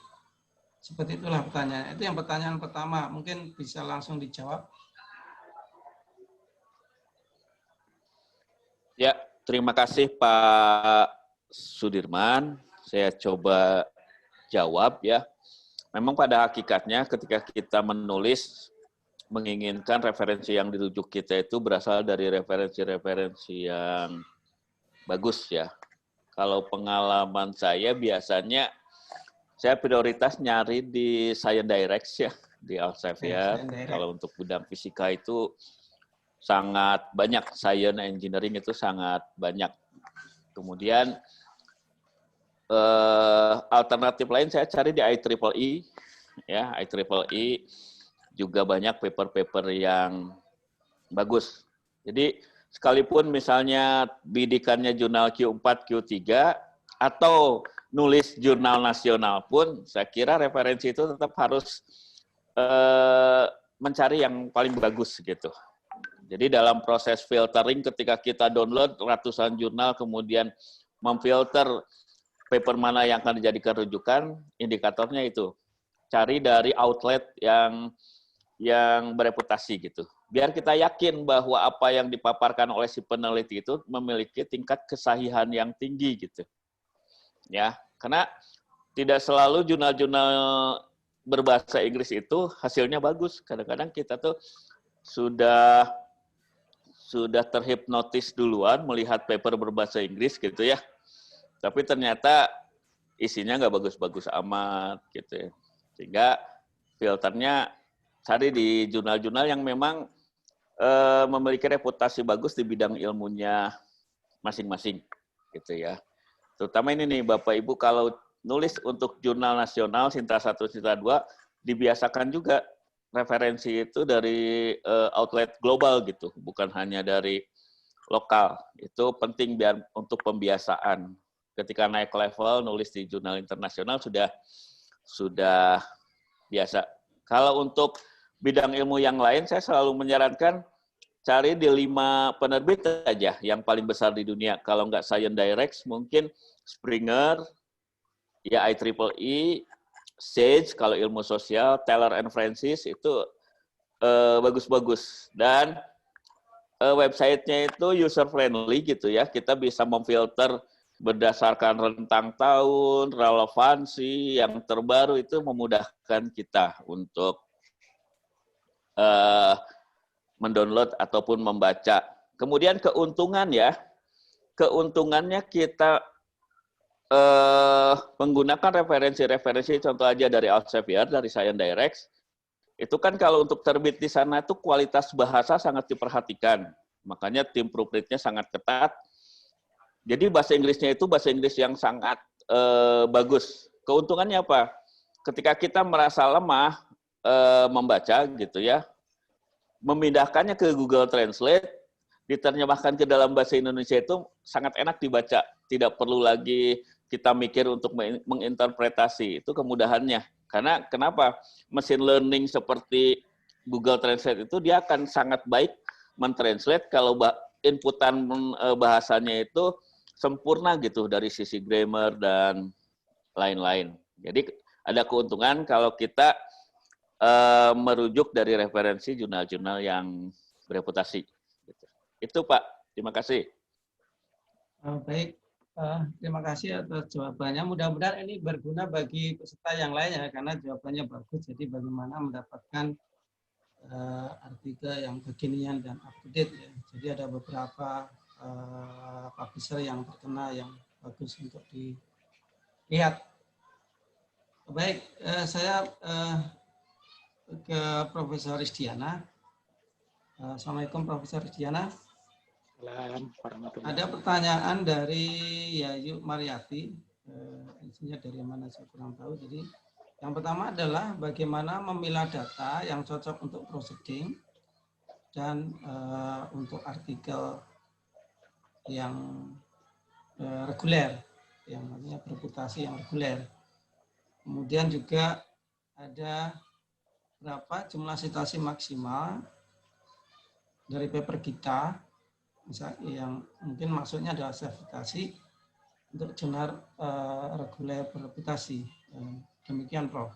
Speaker 2: seperti itulah pertanyaan. Itu yang pertanyaan pertama. Mungkin bisa langsung dijawab.
Speaker 4: Ya, terima kasih Pak Sudirman. Saya coba jawab ya. Memang pada hakikatnya ketika kita menulis, menginginkan referensi yang dirujuk kita itu berasal dari referensi-referensi yang bagus ya. Kalau pengalaman saya biasanya, saya prioritas nyari di Science Direct ya, di Elsevier. Kalau untuk bidang fisika itu sangat banyak, science engineering itu sangat banyak. Kemudian alternatif lain saya cari di IEEE, ya IEEE juga banyak paper-paper yang bagus. Jadi sekalipun misalnya bidikannya jurnal Q4, Q3 atau nulis jurnal nasional pun, saya kira referensi itu tetap harus mencari yang paling bagus gitu. Jadi dalam proses filtering ketika kita download ratusan jurnal kemudian memfilter paper mana yang akan dijadikan rujukan, indikatornya itu. Cari dari outlet yang bereputasi gitu. Biar kita yakin bahwa apa yang dipaparkan oleh si peneliti itu memiliki tingkat kesahihan yang tinggi gitu. Ya, karena tidak selalu jurnal-jurnal berbahasa Inggris itu hasilnya bagus. Kadang-kadang kita tuh sudah terhipnotis duluan melihat paper berbahasa Inggris gitu ya. Tapi ternyata isinya nggak bagus-bagus amat gitu ya. Sehingga filternya cari di jurnal-jurnal yang memang memiliki reputasi bagus di bidang ilmunya masing-masing gitu ya. Terutama ini nih Bapak Ibu kalau nulis untuk jurnal nasional Sinta 1, Sinta 2 dibiasakan juga referensi itu dari outlet global gitu, bukan hanya dari lokal. Itu penting biar untuk pembiasaan. Ketika naik level nulis di jurnal internasional sudah biasa. Kalau untuk bidang ilmu yang lain saya selalu menyarankan cari di 5 penerbit aja yang paling besar di dunia. Kalau nggak Science Direct mungkin Springer, ya IEEE, Sage kalau ilmu sosial, Taylor and Francis itu bagus-bagus. Dan websitenya itu user friendly gitu ya. Kita bisa memfilter berdasarkan rentang tahun, relevansi yang terbaru itu memudahkan kita untuk mendownload ataupun membaca. Kemudian keuntungan ya, keuntungannya kita menggunakan referensi-referensi, contoh aja dari Elsevier, dari Science Direct, itu kan kalau untuk terbit di sana itu kualitas bahasa sangat diperhatikan. Makanya tim proofread-nya sangat ketat. Jadi bahasa Inggrisnya itu bahasa Inggris yang sangat bagus. Keuntungannya apa? Ketika kita merasa lemah membaca gitu ya, memindahkannya ke Google Translate, diterjemahkan ke dalam bahasa Indonesia itu sangat enak dibaca. Tidak perlu lagi kita mikir untuk menginterpretasi. Itu kemudahannya. Karena kenapa? Mesin learning seperti Google Translate itu dia akan sangat baik mentranslate kalau inputan bahasanya itu sempurna gitu dari sisi grammar dan lain-lain. Jadi ada keuntungan kalau kita merujuk dari referensi jurnal-jurnal yang bereputasi. Itu Pak, terima kasih.
Speaker 2: Baik, terima kasih atas jawabannya. Mudah-mudahan ini berguna bagi peserta yang lainnya karena jawabannya bagus. Jadi bagaimana mendapatkan artikel yang kekinian dan up to date ya. Jadi ada beberapa publisher yang terkena yang bagus untuk dilihat. Baik, saya ke Profesor Rizdiana. Assalamualaikum Profesor Rizdiana. Ada pertanyaan dari Yayu Mariati, isinya dari mana saya kurang tahu. Jadi yang pertama adalah bagaimana memilah data yang cocok untuk proceeding dan untuk artikel yang reguler, yang namanya bereputasi yang reguler. Kemudian juga ada berapa jumlah citasi maksimal dari paper kita, misalnya yang mungkin maksudnya adalah sertifikasi untuk jurnal reguler bereputasi. Demikian, Prof.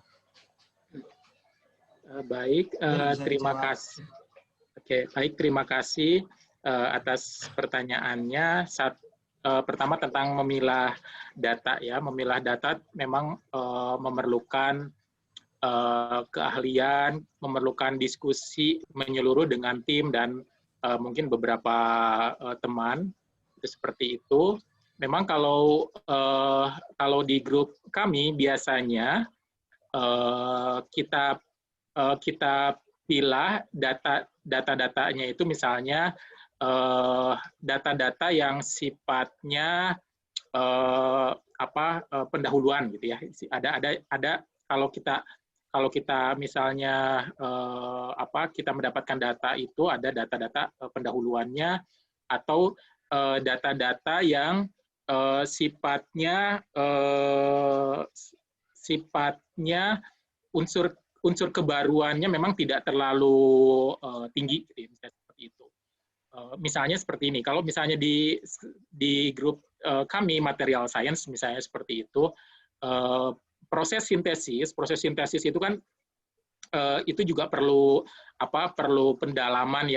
Speaker 1: Baik, terima kasih. Oke, baik, terima kasih atas pertanyaannya. Pertama tentang memilah data ya, memilah data memang memerlukan keahlian, memerlukan diskusi menyeluruh dengan tim dan mungkin beberapa teman, seperti itu. Memang kalau di grup kami biasanya kita pilah data-datanya itu misalnya data-data yang sifatnya pendahuluan gitu ya. Ada kalau kita misalnya kita mendapatkan data itu ada data-data pendahuluannya atau data-data yang sifatnya unsur kebaruannya memang tidak terlalu tinggi gitu ya, misalnya seperti itu. Misalnya seperti ini, kalau misalnya di grup kami material science misalnya seperti itu, proses sintesis itu kan itu juga perlu pendalaman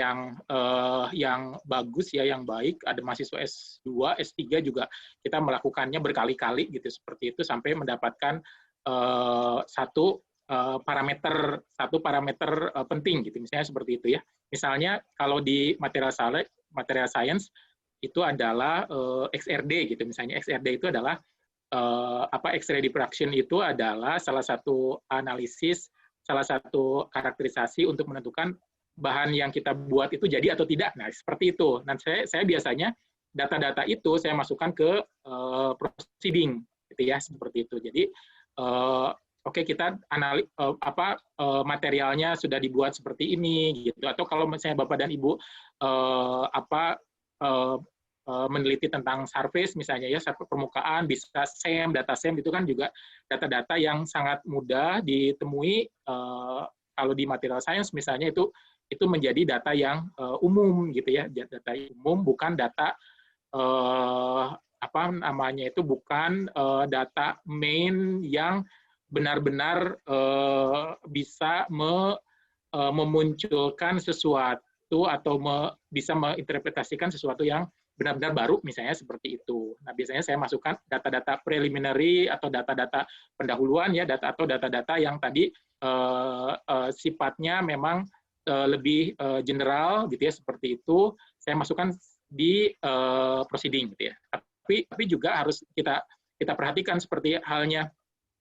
Speaker 1: yang bagus ya, yang baik. Ada mahasiswa S2, S3 juga kita melakukannya berkali-kali gitu seperti itu sampai mendapatkan satu parameter penting gitu, misalnya seperti itu ya. Misalnya kalau di material science itu adalah XRD gitu, misalnya XRD itu adalah X-ray diffraction itu adalah salah satu analisis, salah satu karakterisasi untuk menentukan bahan yang kita buat itu jadi atau tidak. Nah, seperti itu. Nah, saya biasanya data-data itu saya masukkan ke proceeding gitu ya, seperti itu. Jadi oke, kita materialnya sudah dibuat seperti ini gitu, atau kalau misalnya Bapak dan Ibu meneliti tentang surface misalnya ya, surface permukaan, bisa SEM, data SEM itu kan juga data-data yang sangat mudah ditemui. Kalau di material science misalnya itu menjadi data yang umum gitu ya, data umum, bukan data bukan data main yang benar-benar bisa memunculkan sesuatu atau bisa menginterpretasikan sesuatu yang benar-benar baru, misalnya seperti itu. Nah, biasanya saya masukkan data-data preliminary atau data-data pendahuluan ya, atau data-data yang tadi sifatnya memang lebih general gitu ya, seperti itu. Saya masukkan di proceeding gitu ya. Tapi juga harus kita kita perhatikan seperti halnya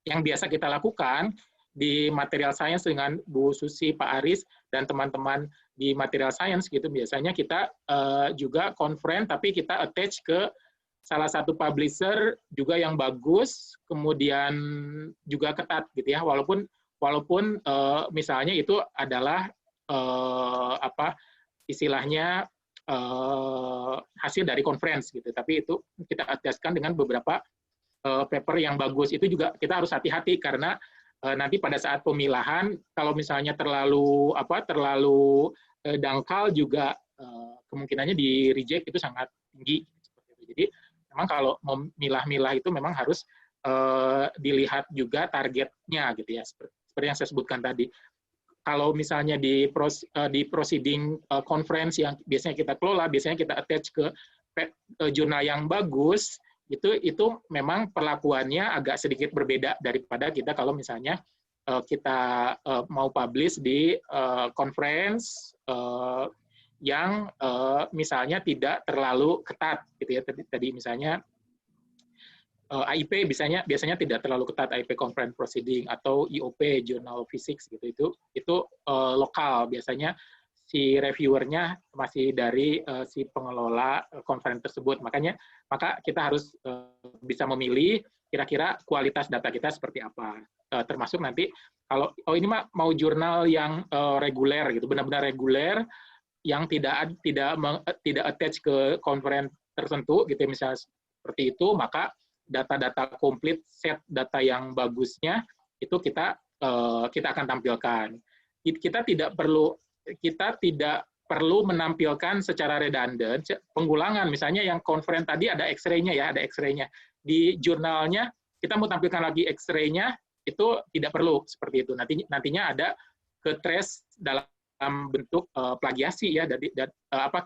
Speaker 1: yang biasa kita lakukan di material science dengan Bu Susi, Pak Aris, dan teman-teman di material science gitu, biasanya kita juga conference tapi kita attach ke salah satu publisher juga yang bagus, kemudian juga ketat gitu ya, walaupun misalnya itu adalah apa istilahnya hasil dari conference gitu, tapi itu kita attachkan dengan beberapa paper yang bagus. Itu juga kita harus hati-hati karena nanti pada saat pemilahan kalau misalnya terlalu dangkal juga kemungkinannya di reject itu sangat tinggi. Jadi memang kalau memilah-milah itu memang harus dilihat juga targetnya gitu ya, seperti yang saya sebutkan tadi. Kalau misalnya di proceeding conference yang biasanya kita kelola, biasanya kita attach ke jurnal yang bagus, itu memang perlakuannya agak sedikit berbeda daripada kita kalau misalnya kita mau publish di conference yang misalnya tidak terlalu ketat gitu ya. Tadi misalnya AIP biasanya tidak terlalu ketat, AIP Conference Proceeding atau IOP Journal of Physics gitu, itu lokal, biasanya si reviewernya masih dari si pengelola conference tersebut. Maka kita harus bisa memilih kira-kira kualitas data kita seperti apa. Termasuk nanti kalau ini mau jurnal yang reguler gitu, benar-benar reguler yang tidak attach ke conference tertentu gitu misalnya seperti itu, maka data-data komplit, set data yang bagusnya itu kita akan tampilkan. Kita tidak perlu menampilkan secara redundant pengulangan. Misalnya yang conference tadi ada X-ray-nya ya, ada X-ray-nya. Di jurnalnya kita mau tampilkan lagi X-ray-nya, itu tidak perlu seperti itu. Nantinya ada ke-trace dalam bentuk plagiasi ya,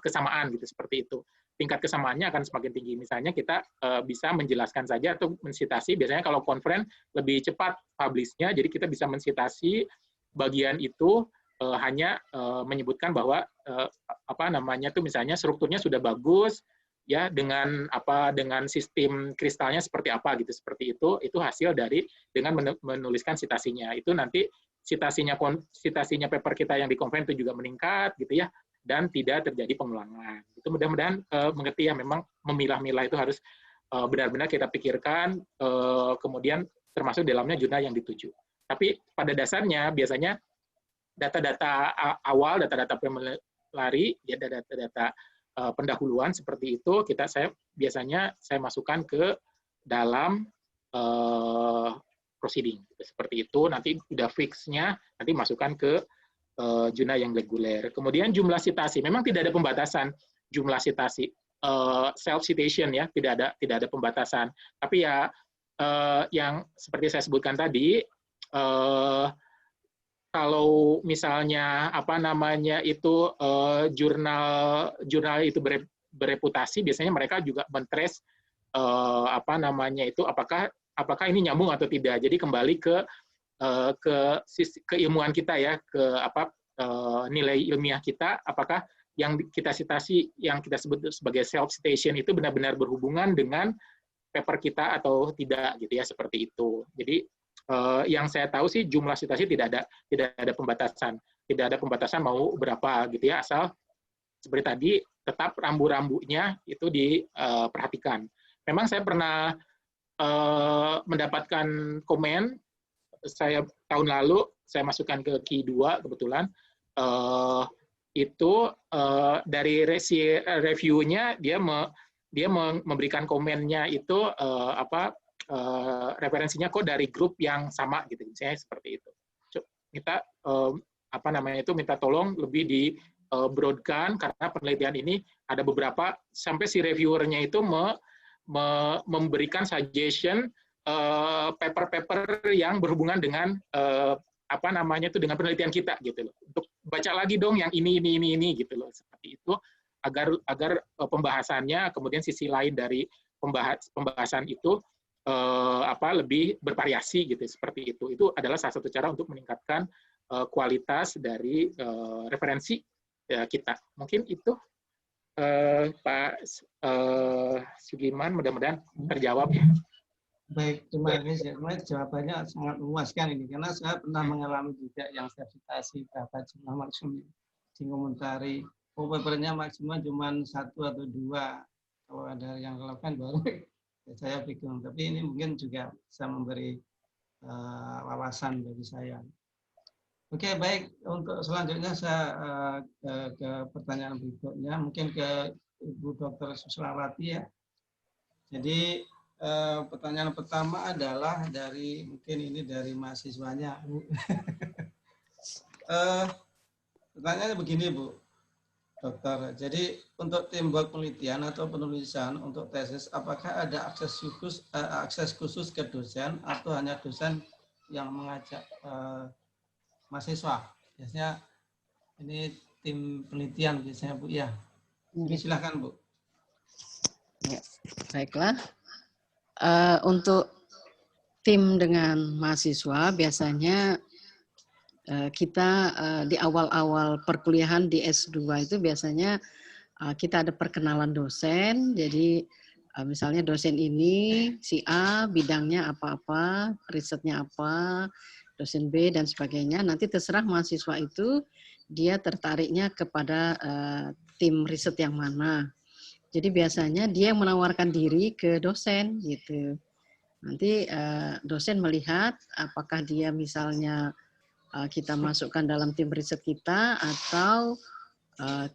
Speaker 1: kesamaan gitu seperti itu. Tingkat kesamaannya akan semakin tinggi. Misalnya kita bisa menjelaskan saja atau mensitasi, biasanya kalau conference lebih cepat publish-nya, jadi kita bisa mensitasi bagian itu hanya menyebutkan bahwa misalnya strukturnya sudah bagus ya, dengan sistem kristalnya seperti apa gitu, seperti itu hasil dari dengan menuliskan sitasinya. Itu nanti sitasinya paper kita yang di conference itu juga meningkat gitu ya, dan tidak terjadi pengulangan. Itu mudah-mudahan mengerti ya, memang memilah-milah itu harus benar-benar kita pikirkan, kemudian termasuk dalamnya jurnal yang dituju. Tapi pada dasarnya biasanya data-data awal, data-data pelari, ya data-data pendahuluan seperti itu saya biasanya masukkan ke dalam proceeding seperti itu. Nanti udah fix-nya nanti masukkan ke jurnal yang reguler. Kemudian jumlah citasi, memang tidak ada pembatasan jumlah citasi, self citation ya, tidak ada pembatasan. Tapi ya yang seperti saya sebutkan tadi, kalau misalnya jurnal itu bereputasi, biasanya mereka juga men-trace apakah ini nyambung atau tidak. Jadi kembali ke keilmuan kita ya, nilai ilmiah kita, apakah yang kita citasi, yang kita sebut sebagai self citation itu benar-benar berhubungan dengan paper kita atau tidak gitu ya, seperti itu. Jadi yang saya tahu sih jumlah citasi tidak ada pembatasan, mau berapa gitu ya, asal seperti tadi tetap rambu-rambunya itu diperhatikan. Memang saya pernah mendapatkan komen, saya tahun lalu saya masukkan ke Q2 kebetulan, itu dari review-nya dia memberikan komennya itu referensinya kok dari grup yang sama gitu, misalnya seperti itu. Kita minta tolong lebih di broadkan, karena penelitian ini ada beberapa sampai si reviewernya itu memberikan suggestion paper-paper yang berhubungan dengan dengan penelitian kita gitu loh. Untuk baca lagi dong yang ini gitu loh, seperti itu, agar pembahasannya, kemudian sisi lain dari pembahasan itu lebih bervariasi gitu, seperti itu. Itu adalah salah satu cara untuk meningkatkan kualitas dari referensi kita. Mungkin itu Pak Sugiman, mudah-mudahan terjawab ya.
Speaker 2: Baik, terima kasih. Jawabannya sangat memuaskan ini, karena saya pernah mengalami juga yang sertifikasi berapa jumlah maksimum dikomentari. Oh, papernya maksimal cuma 1 atau 2. Kalau ada yang relevan baru saya bingung. Tapi ini mungkin juga bisa memberi wawasan bagi saya. Oke, baik. Untuk selanjutnya saya ke pertanyaan berikutnya. Mungkin ke Ibu Dr. Suslawati ya. Jadi pertanyaan pertama adalah mungkin ini dari mahasiswanya. Pertanyaannya begini Bu, Dokter. Jadi untuk teamwork penelitian atau penulisan untuk tesis, apakah ada akses khusus ke dosen atau hanya dosen yang mengajak mahasiswa? Biasanya ini tim penelitian biasanya Bu ya. Jadi silakan Bu.
Speaker 3: Ya, baiklah. Untuk tim dengan mahasiswa biasanya kita di awal-awal perkuliahan di S2 itu biasanya kita ada perkenalan dosen. Jadi misalnya dosen ini si A bidangnya apa-apa, risetnya apa, dosen B dan sebagainya. Nanti terserah mahasiswa itu dia tertariknya kepada tim riset yang mana. Jadi biasanya dia menawarkan diri ke dosen gitu. Nanti dosen melihat apakah dia misalnya kita masukkan dalam tim riset kita atau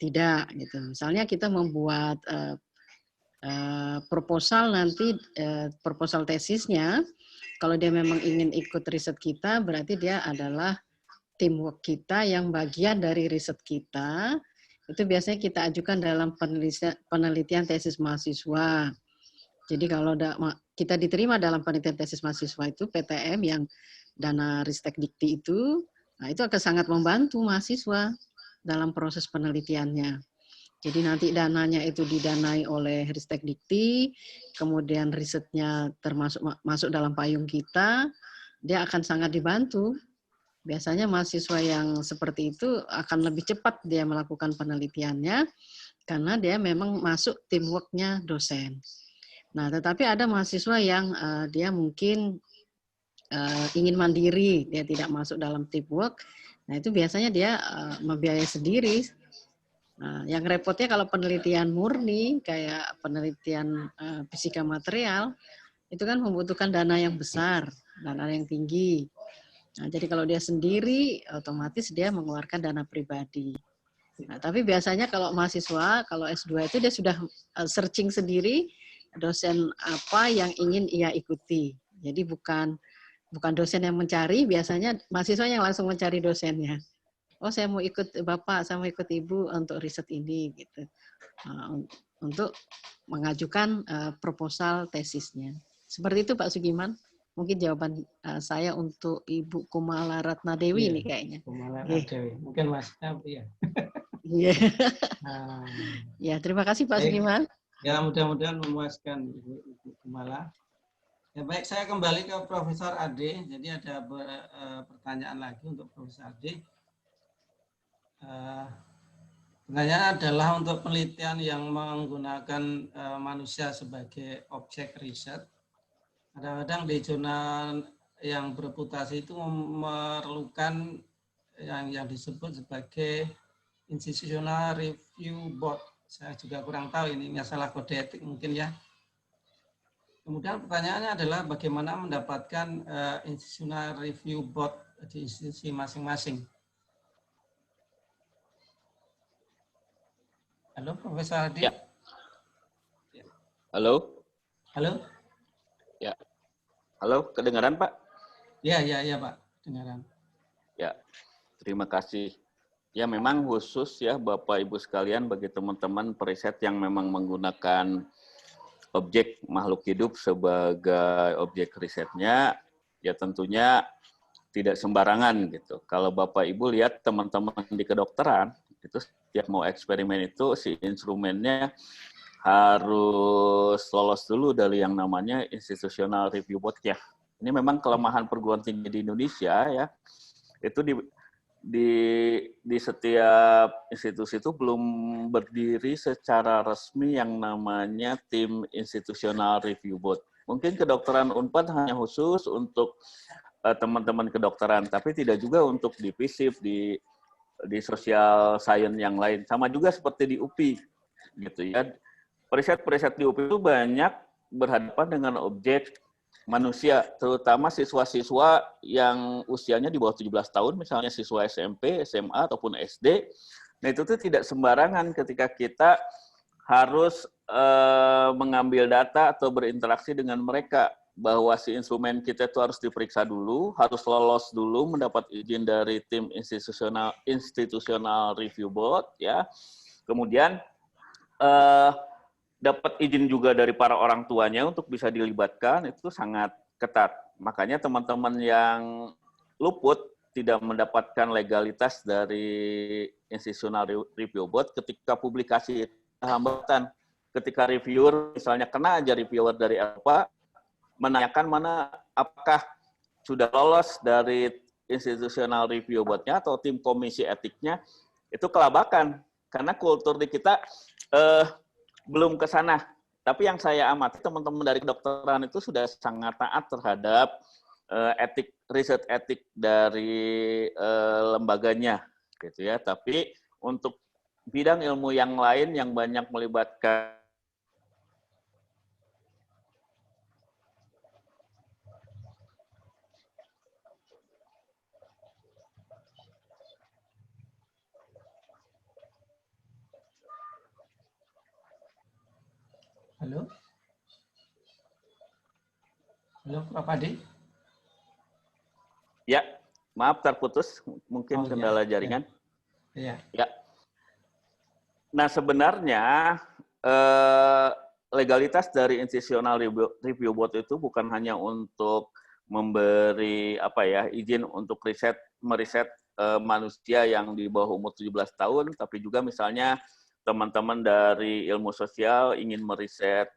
Speaker 3: tidak gitu. Misalnya kita membuat proposal nanti proposal tesisnya, kalau dia memang ingin ikut riset kita berarti dia adalah teamwork kita yang bagian dari riset kita. Itu biasanya kita ajukan dalam penelitian tesis mahasiswa. Jadi kalau kita diterima dalam penelitian tesis mahasiswa itu PTM yang dana Ristek Dikti itu, nah itu akan sangat membantu mahasiswa dalam proses penelitiannya. Jadi nanti dananya itu didanai oleh Ristek Dikti, kemudian risetnya masuk dalam payung kita, dia akan sangat dibantu. Biasanya mahasiswa yang seperti itu akan lebih cepat dia melakukan penelitiannya karena dia memang masuk teamwork-nya dosen. Nah, tetapi ada mahasiswa yang dia mungkin ingin mandiri, dia tidak masuk dalam teamwork. Nah, itu biasanya dia membiayai sendiri. Nah, yang repotnya kalau penelitian murni kayak penelitian fisika material itu kan membutuhkan dana yang besar, dana yang tinggi. Nah, jadi kalau dia sendiri, otomatis dia mengeluarkan dana pribadi. Nah, tapi biasanya kalau mahasiswa, kalau S2 itu dia sudah searching sendiri dosen apa yang ingin ia ikuti. Jadi bukan dosen yang mencari, biasanya mahasiswa yang langsung mencari dosennya. Oh, saya mau ikut Bapak, saya mau ikut Ibu untuk riset ini, gitu. Untuk mengajukan proposal tesisnya. Seperti itu Pak Sugiman. Mungkin jawaban saya untuk Ibu Kumala Ratna Dewi
Speaker 2: Iya,
Speaker 3: nih kayaknya.
Speaker 2: Kumala Ratna Dewi. Mungkin Masnya ya.
Speaker 3: Iya. Ya, terima kasih Pak Sugiman.
Speaker 2: Ya, mudah-mudahan memuaskan Ibu Kumala. Ya, baik, saya kembali ke Profesor Ade. Jadi ada pertanyaan lagi untuk Profesor Ade. Pertanyaan adalah untuk penelitian yang menggunakan manusia sebagai objek riset. Kadang-kadang di jurnal yang bereputasi itu memerlukan yang disebut sebagai Institutional Review Board. Saya juga kurang tahu ini masalah kode etik mungkin ya. Kemudian pertanyaannya adalah bagaimana mendapatkan Institutional Review Board di institusi masing-masing. Halo, Profesor Adi.
Speaker 4: Ya. Halo.
Speaker 2: Halo.
Speaker 4: Ya. Halo, kedengaran Pak?
Speaker 2: Ya Pak, kedengaran.
Speaker 4: Ya, terima kasih. Ya memang khusus ya Bapak Ibu sekalian bagi teman-teman periset yang memang menggunakan objek makhluk hidup sebagai objek risetnya, ya tentunya tidak sembarangan gitu. Kalau Bapak Ibu lihat teman-teman di kedokteran, itu setiap mau eksperimen itu si instrumennya harus lolos dulu dari yang namanya Institutional Review Board ya. Ini memang kelemahan perguruan tinggi di Indonesia ya. Itu di setiap institusi itu belum berdiri secara resmi yang namanya tim Institutional Review Board. Mungkin kedokteran Unpad hanya khusus untuk teman-teman kedokteran, tapi tidak juga untuk di FISIP, di social science yang lain. Sama juga seperti di UPI, gitu ya. Periset-periset di UPI itu banyak berhadapan dengan objek manusia, terutama siswa-siswa yang usianya di bawah 17 tahun, misalnya siswa SMP, SMA, ataupun SD. Nah, itu tuh tidak sembarangan ketika kita harus mengambil data atau berinteraksi dengan mereka, bahwa si instrumen kita itu harus diperiksa dulu, harus lolos dulu, mendapat izin dari tim institutional review board, ya. Kemudian dapat izin juga dari para orang tuanya untuk bisa dilibatkan, itu sangat ketat. Makanya teman-teman yang luput tidak mendapatkan legalitas dari institutional review board ketika publikasi hambatan. Ketika reviewer, misalnya kena aja reviewer dari Eropa, menanyakan apakah sudah lolos dari institutional review board-nya atau tim komisi etiknya, itu kelabakan. Karena kultur di kita belum ke sana. Tapi yang saya amati, teman-teman dari kedokteran itu sudah sangat taat terhadap riset etik dari lembaganya, gitu ya. Tapi untuk bidang ilmu yang lain yang banyak melibatkan
Speaker 2: Halo? Halo, Prof. Adi?
Speaker 4: ya, maaf terputus, mungkin kendala jaringan.
Speaker 2: Iya.
Speaker 4: Ya. Nah, sebenarnya legalitas dari institutional review board itu bukan hanya untuk memberi izin untuk meriset manusia yang di bawah umur 17 tahun, tapi juga misalnya teman-teman dari ilmu sosial ingin meriset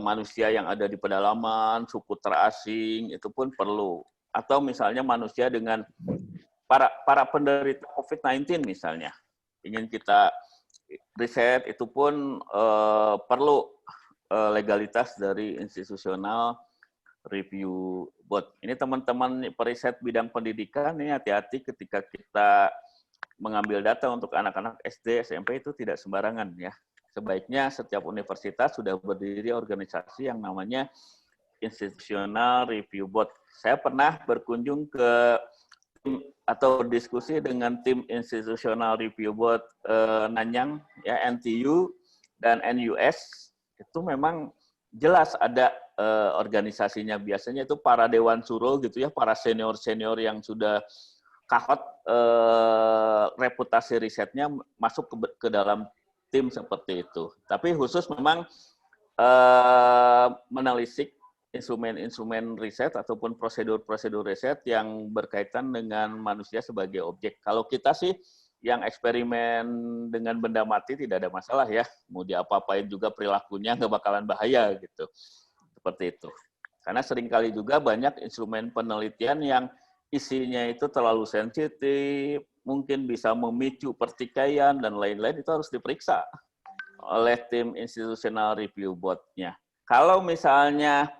Speaker 4: manusia yang ada di pedalaman, suku terasing, itu pun perlu. Atau misalnya manusia dengan para penderita COVID-19 misalnya, ingin kita riset, itu pun perlu legalitas dari institutional review board. Ini teman-teman periset bidang pendidikan, ini hati-hati ketika kita mengambil data untuk anak-anak SD, SMP itu tidak sembarangan ya. Sebaiknya setiap universitas sudah berdiri organisasi yang namanya Institutional Review Board. Saya pernah berkunjung ke tim atau diskusi dengan tim Institutional Review Board Nanyang, ya, NTU dan NUS. Itu memang jelas ada organisasinya. Biasanya itu para dewan suro gitu ya, para senior-senior yang sudah kahot reputasi risetnya masuk ke dalam tim seperti itu. Tapi khusus memang menelisik instrumen-instrumen riset ataupun prosedur-prosedur riset yang berkaitan dengan manusia sebagai objek. Kalau kita sih yang eksperimen dengan benda mati tidak ada masalah ya. Mau diapa-apain juga perilakunya nggak bakalan bahaya gitu. Seperti itu. Karena seringkali juga banyak instrumen penelitian yang isinya itu terlalu sensitif, mungkin bisa memicu pertikaian dan lain-lain, itu harus diperiksa oleh tim institutional review board-nya. Kalau misalnya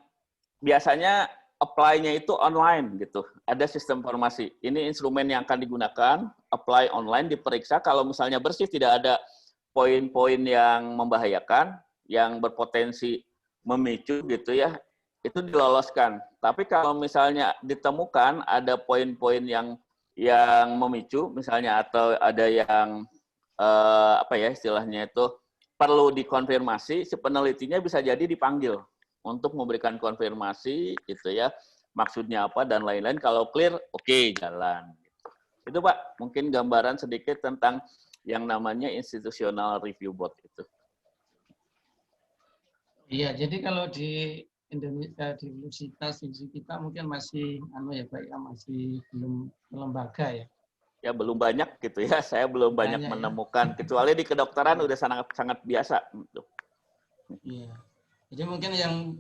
Speaker 4: biasanya apply-nya itu online gitu, ada sistem informasi. Ini instrumen yang akan digunakan, apply online, diperiksa. Kalau misalnya bersih, tidak ada poin-poin yang membahayakan, yang berpotensi memicu gitu ya, itu diloloskan. Tapi kalau misalnya ditemukan ada poin-poin yang memicu misalnya, atau ada yang istilahnya itu perlu dikonfirmasi, si penelitinya bisa jadi dipanggil untuk memberikan konfirmasi gitu ya, maksudnya apa dan lain-lain. Kalau clear, oke, jalan. Itu Pak, mungkin gambaran sedikit tentang yang namanya institutional review board itu.
Speaker 2: Iya, jadi kalau di Indonesia, di universitas kita mungkin masih masih belum lembaga ya.
Speaker 4: Ya belum banyak gitu ya, saya belum banyak menemukan, kecuali di kedokteran udah sangat biasa.
Speaker 2: Iya, jadi mungkin yang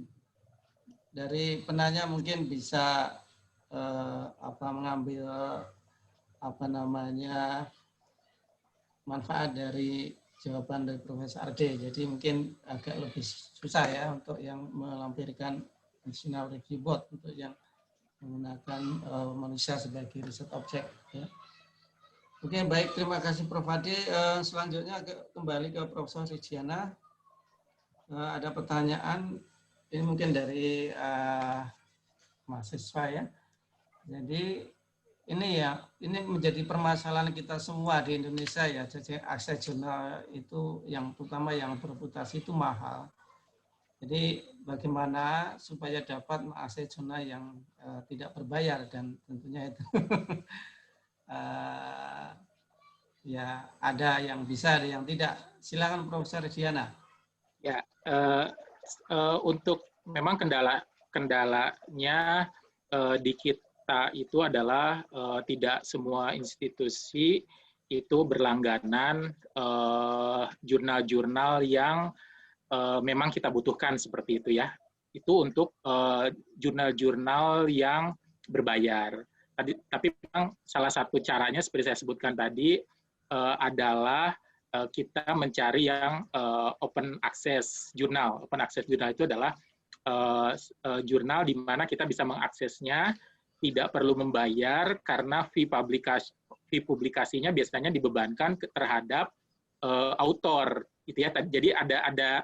Speaker 2: dari penanya mungkin bisa mengambil manfaat dari jawaban dari Profesor Arde. Jadi mungkin agak lebih susah ya untuk yang melampirkan National Review Board untuk yang menggunakan manusia sebagai riset objek. Ya. Oke, baik. Terima kasih Prof. Ade. Selanjutnya kembali ke Profesor Regiana. Ada pertanyaan, ini mungkin dari mahasiswa ya. Jadi ini menjadi permasalahan kita semua di Indonesia ya. Jadi akses jurnal itu yang terutama yang berputasi itu mahal. Jadi bagaimana supaya dapat mengakses jurnal yang tidak berbayar, dan tentunya itu ya ada yang bisa, ada yang tidak. Silakan Profesor Regiana.
Speaker 1: Ya, untuk memang kendalanya di kita itu adalah tidak semua institusi itu berlangganan jurnal-jurnal yang memang kita butuhkan seperti itu ya. Itu untuk jurnal-jurnal yang berbayar. Tapi memang salah satu caranya seperti saya sebutkan tadi adalah kita mencari yang open access jurnal. Open access jurnal itu adalah jurnal di mana kita bisa mengaksesnya, tidak perlu membayar karena fee publikasinya biasanya dibebankan terhadap author, gitu ya. Jadi ada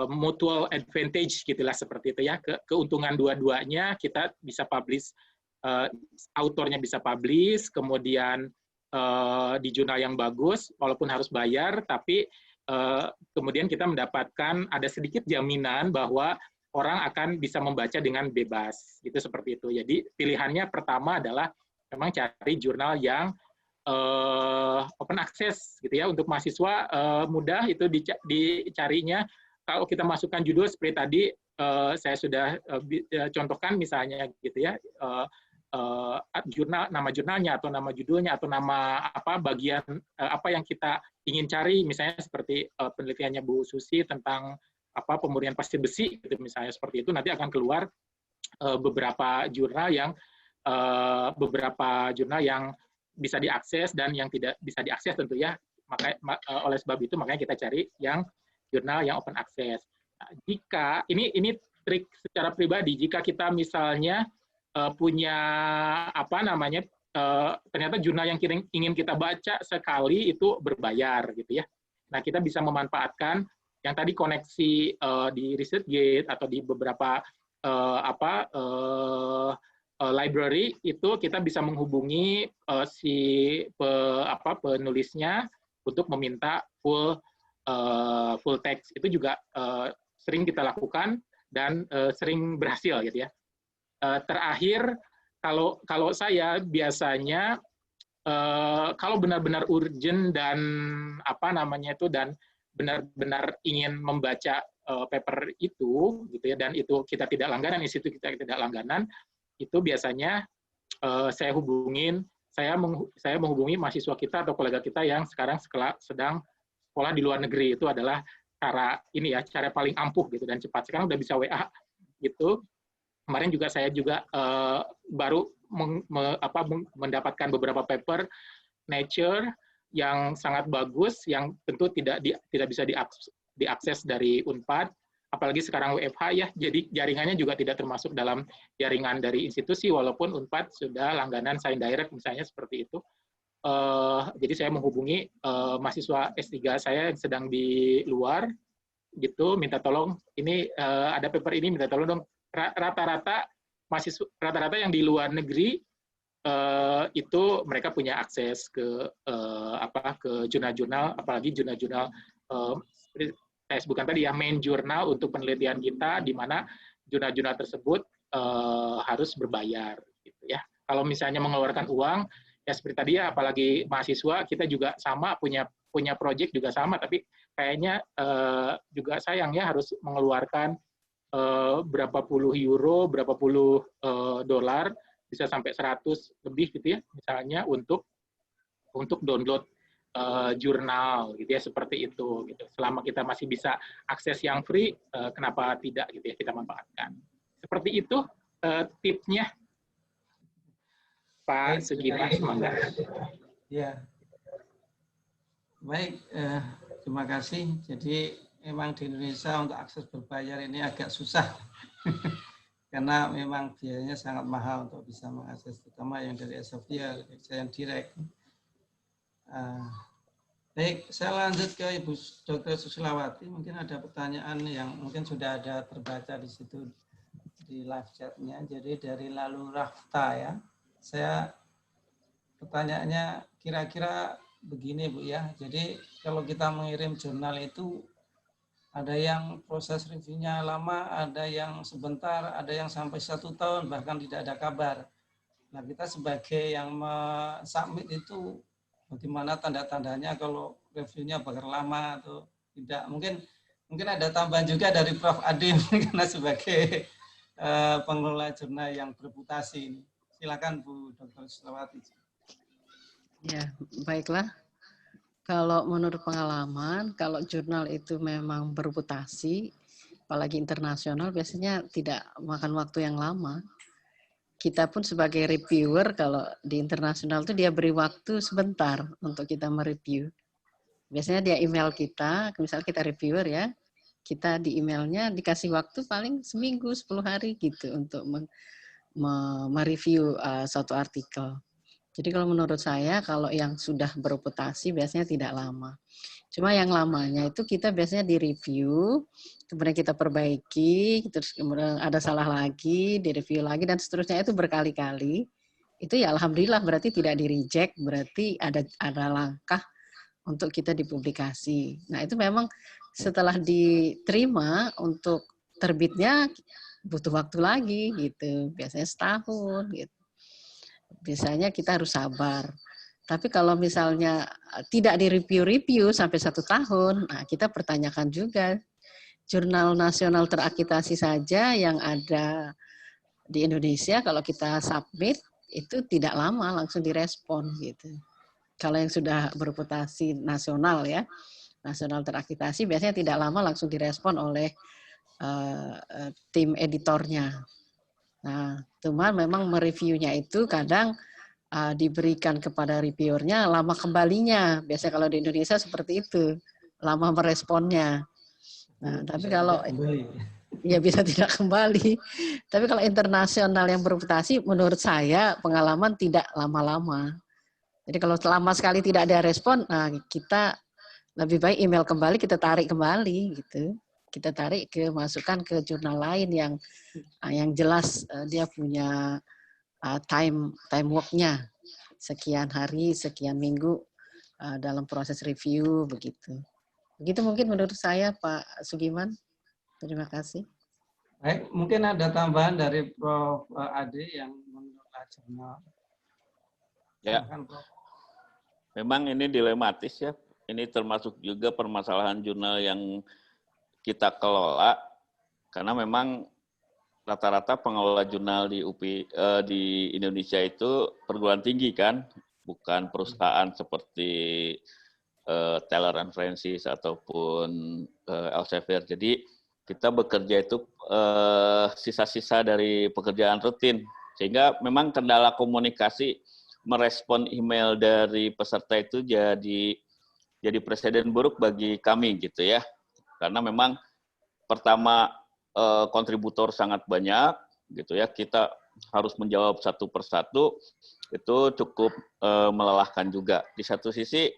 Speaker 1: mutual advantage gitulah seperti itu ya. Keuntungan dua-duanya, kita bisa publish, autornya bisa publish, kemudian di jurnal yang bagus, walaupun harus bayar, tapi kemudian kita mendapatkan ada sedikit jaminan bahwa orang akan bisa membaca dengan bebas, gitu seperti itu. Jadi pilihannya pertama adalah memang cari jurnal yang open access, gitu ya. Untuk mahasiswa mudah itu dicarinya. Kalau kita masukkan judul seperti tadi saya sudah contohkan misalnya, gitu ya. Jurnal, nama jurnalnya atau nama judulnya atau nama apa bagian apa yang kita ingin cari, misalnya seperti penelitiannya Bu Susi tentang apa pemurnian pasir besi gitu misalnya, seperti itu nanti akan keluar beberapa jurnal yang bisa diakses dan yang tidak bisa diakses tentu ya. Oleh sebab itu makanya kita cari yang jurnal yang open access. Nah, jika ini trik secara pribadi, jika kita misalnya punya apa namanya ternyata jurnal yang ingin kita baca sekali itu berbayar gitu ya. Nah, kita bisa memanfaatkan yang tadi koneksi di ResearchGate atau di beberapa library itu kita bisa menghubungi penulisnya untuk meminta full text. Itu juga sering kita lakukan dan sering berhasil gitu ya. Terakhir, kalau saya biasanya kalau benar-benar urgent dan apa namanya itu dan benar-benar ingin membaca paper itu gitu ya, dan itu kita tidak langganan, institut kita tidak langganan, itu biasanya saya menghubungi mahasiswa kita atau kolega kita yang sekarang sedang sekolah di luar negeri. Itu adalah cara paling ampuh gitu dan cepat. Sekarang udah bisa WA gitu. Kemarin juga saya baru mendapatkan beberapa paper Nature yang sangat bagus, yang tentu tidak bisa diakses dari Unpad, apalagi sekarang WFH ya, jadi jaringannya juga tidak termasuk dalam jaringan dari institusi, walaupun Unpad sudah langganan Sign Direct misalnya seperti itu. Jadi saya menghubungi mahasiswa S3 saya yang sedang di luar, gitu, minta tolong, ini ada paper ini, minta tolong dong. Rata-rata yang di luar negeri itu mereka punya akses ke jurnal-jurnal, apalagi jurnal-jurnal saya sebutkan tadi ya, main jurnal untuk penelitian kita, di mana jurnal-jurnal tersebut harus berbayar gitu ya. Kalau misalnya mengeluarkan uang ya seperti tadi ya, apalagi mahasiswa kita juga sama punya project juga sama, tapi kayaknya juga sayang ya harus mengeluarkan berapa puluh euro, berapa puluh dolar, bisa sampai 100 lebih gitu ya, misalnya untuk download jurnal gitu ya, seperti itu gitu. Selama kita masih bisa akses yang free, kenapa tidak gitu ya, kita manfaatkan. Seperti itu tipsnya, Pak Sugita.
Speaker 2: Ya. Baik, terima kasih. Jadi memang di Indonesia untuk akses berbayar ini agak susah karena memang biayanya sangat mahal untuk bisa mengakses, terutama yang dari Elsevier, yang direct. Baik, saya lanjut ke Ibu Dr. Susilawati. Mungkin ada pertanyaan yang mungkin sudah ada terbaca di situ di live chat-nya. Jadi dari Lalu Rafta ya. Saya pertanyaannya kira-kira begini Bu ya. Jadi kalau kita mengirim jurnal itu ada yang proses reviewnya lama, ada yang sebentar, ada yang sampai 1 tahun bahkan tidak ada kabar. Nah kita sebagai yang submit itu bagaimana tanda-tandanya kalau reviewnya bakal lama atau tidak? Mungkin ada tambahan juga dari Prof. Ade karena sebagai pengelola jurnal yang bereputasi ini. Silakan Bu Dr. Susilawati.
Speaker 3: Ya, baiklah. Kalau menurut pengalaman, kalau jurnal itu memang bereputasi, apalagi internasional, biasanya tidak makan waktu yang lama. Kita pun sebagai reviewer, kalau di internasional itu dia beri waktu sebentar untuk kita mereview. Biasanya dia email kita, misalnya kita reviewer ya, kita di emailnya dikasih waktu paling seminggu, 10 hari gitu untuk mereview suatu artikel. Jadi kalau menurut saya, kalau yang sudah bereputasi biasanya tidak lama. Cuma yang lamanya itu kita biasanya di-review, kemudian kita perbaiki, terus kemudian ada salah lagi, di-review lagi, dan seterusnya itu berkali-kali. Itu ya alhamdulillah berarti tidak di-reject, berarti ada langkah untuk kita dipublikasi. Nah itu memang setelah diterima untuk terbitnya butuh waktu lagi gitu, biasanya setahun gitu. Biasanya kita harus sabar. Tapi kalau misalnya tidak di-review sampai 1 tahun, nah kita pertanyakan juga. Jurnal nasional terakreditasi saja yang ada di Indonesia, kalau kita submit, itu tidak lama langsung direspon gitu. Kalau yang sudah bereputasi nasional ya, nasional terakreditasi biasanya tidak lama langsung direspon oleh tim editornya. Nah, cuman memang mereviewnya itu kadang diberikan kepada reviewernya lama kembalinya. Biasanya kalau di Indonesia seperti itu, lama meresponnya. Nah, tapi kalau ya bisa tidak kembali. Tapi kalau internasional yang bereputasi, menurut saya pengalaman tidak lama-lama. Jadi kalau lama sekali tidak ada respon, nah kita lebih baik email kembali, kita tarik kembali gitu. Kita tarik masukkan ke jurnal lain yang jelas dia punya time work-nya sekian hari, sekian minggu dalam proses review begitu. Begitu mungkin menurut saya Pak Sugiman. Terima kasih.
Speaker 2: Baik, mungkin ada tambahan dari Prof. Ade yang mengelola jurnal.
Speaker 4: Ya. Memang ini dilematis ya. Ini termasuk juga permasalahan jurnal yang kita kelola karena memang rata-rata pengelola jurnal di di Indonesia itu perguruan tinggi kan, bukan perusahaan seperti Taylor & Francis ataupun Elsevier. Jadi kita bekerja itu sisa-sisa dari pekerjaan rutin, sehingga memang kendala komunikasi merespon email dari peserta itu jadi presiden buruk bagi kami gitu ya, karena memang pertama kontributor sangat banyak gitu ya, kita harus menjawab satu persatu, itu cukup melelahkan juga. Di satu sisi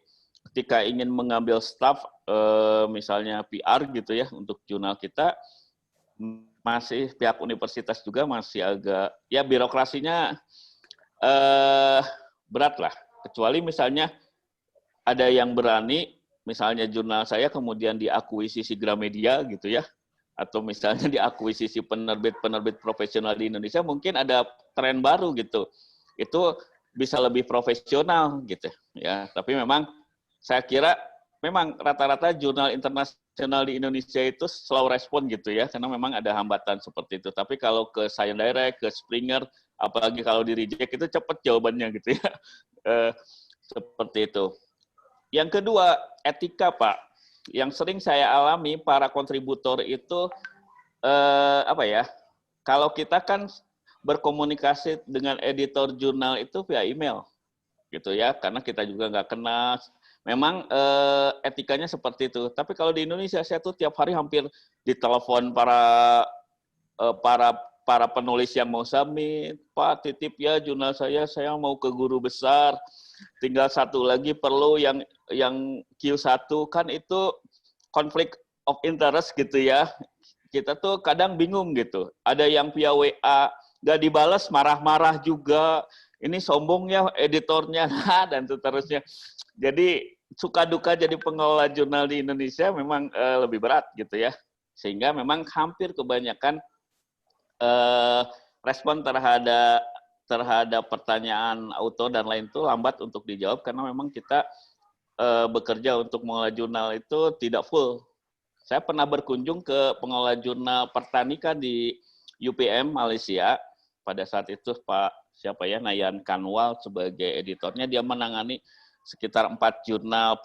Speaker 4: ketika ingin mengambil staff misalnya PR gitu ya untuk jurnal kita, masih pihak universitas juga masih agak ya birokrasinya berat lah, kecuali misalnya ada yang berani misalnya jurnal saya kemudian diakuisisi Gramedia gitu ya, atau misalnya diakuisisi penerbit-penerbit profesional di Indonesia, mungkin ada tren baru gitu. Itu bisa lebih profesional gitu ya. Tapi memang saya kira memang rata-rata jurnal internasional di Indonesia itu slow respon gitu ya, karena memang ada hambatan seperti itu. Tapi kalau ke Science Direct, ke Springer, apalagi kalau di reject itu cepat jawabannya gitu ya. Seperti itu. Yang kedua, etika Pak. Yang sering saya alami para kontributor itu apa ya? Kalau kita kan berkomunikasi dengan editor jurnal itu via email, gitu ya, karena kita juga nggak kenal. memang etikanya seperti itu. Tapi kalau di Indonesia saya tuh tiap hari hampir ditelepon para penulis yang mau submit, Pak titip ya jurnal saya mau ke guru besar, tinggal satu lagi perlu yang Q1, kan itu konflik of interest gitu ya. Kita tuh kadang bingung gitu. Ada yang via WA nggak dibalas, marah-marah juga. Ini sombong ya editornya dan seterusnya. Jadi suka duka jadi pengelola jurnal di Indonesia memang lebih berat gitu ya. Sehingga memang hampir kebanyakan respon terhadap pertanyaan autor dan lain itu lambat untuk dijawab karena memang kita bekerja untuk mengelola jurnal itu tidak full. Saya pernah berkunjung ke pengelola jurnal Pertanika di UPM Malaysia. Pada saat itu Nayan Kanwal sebagai editornya, dia menangani sekitar 4 jurnal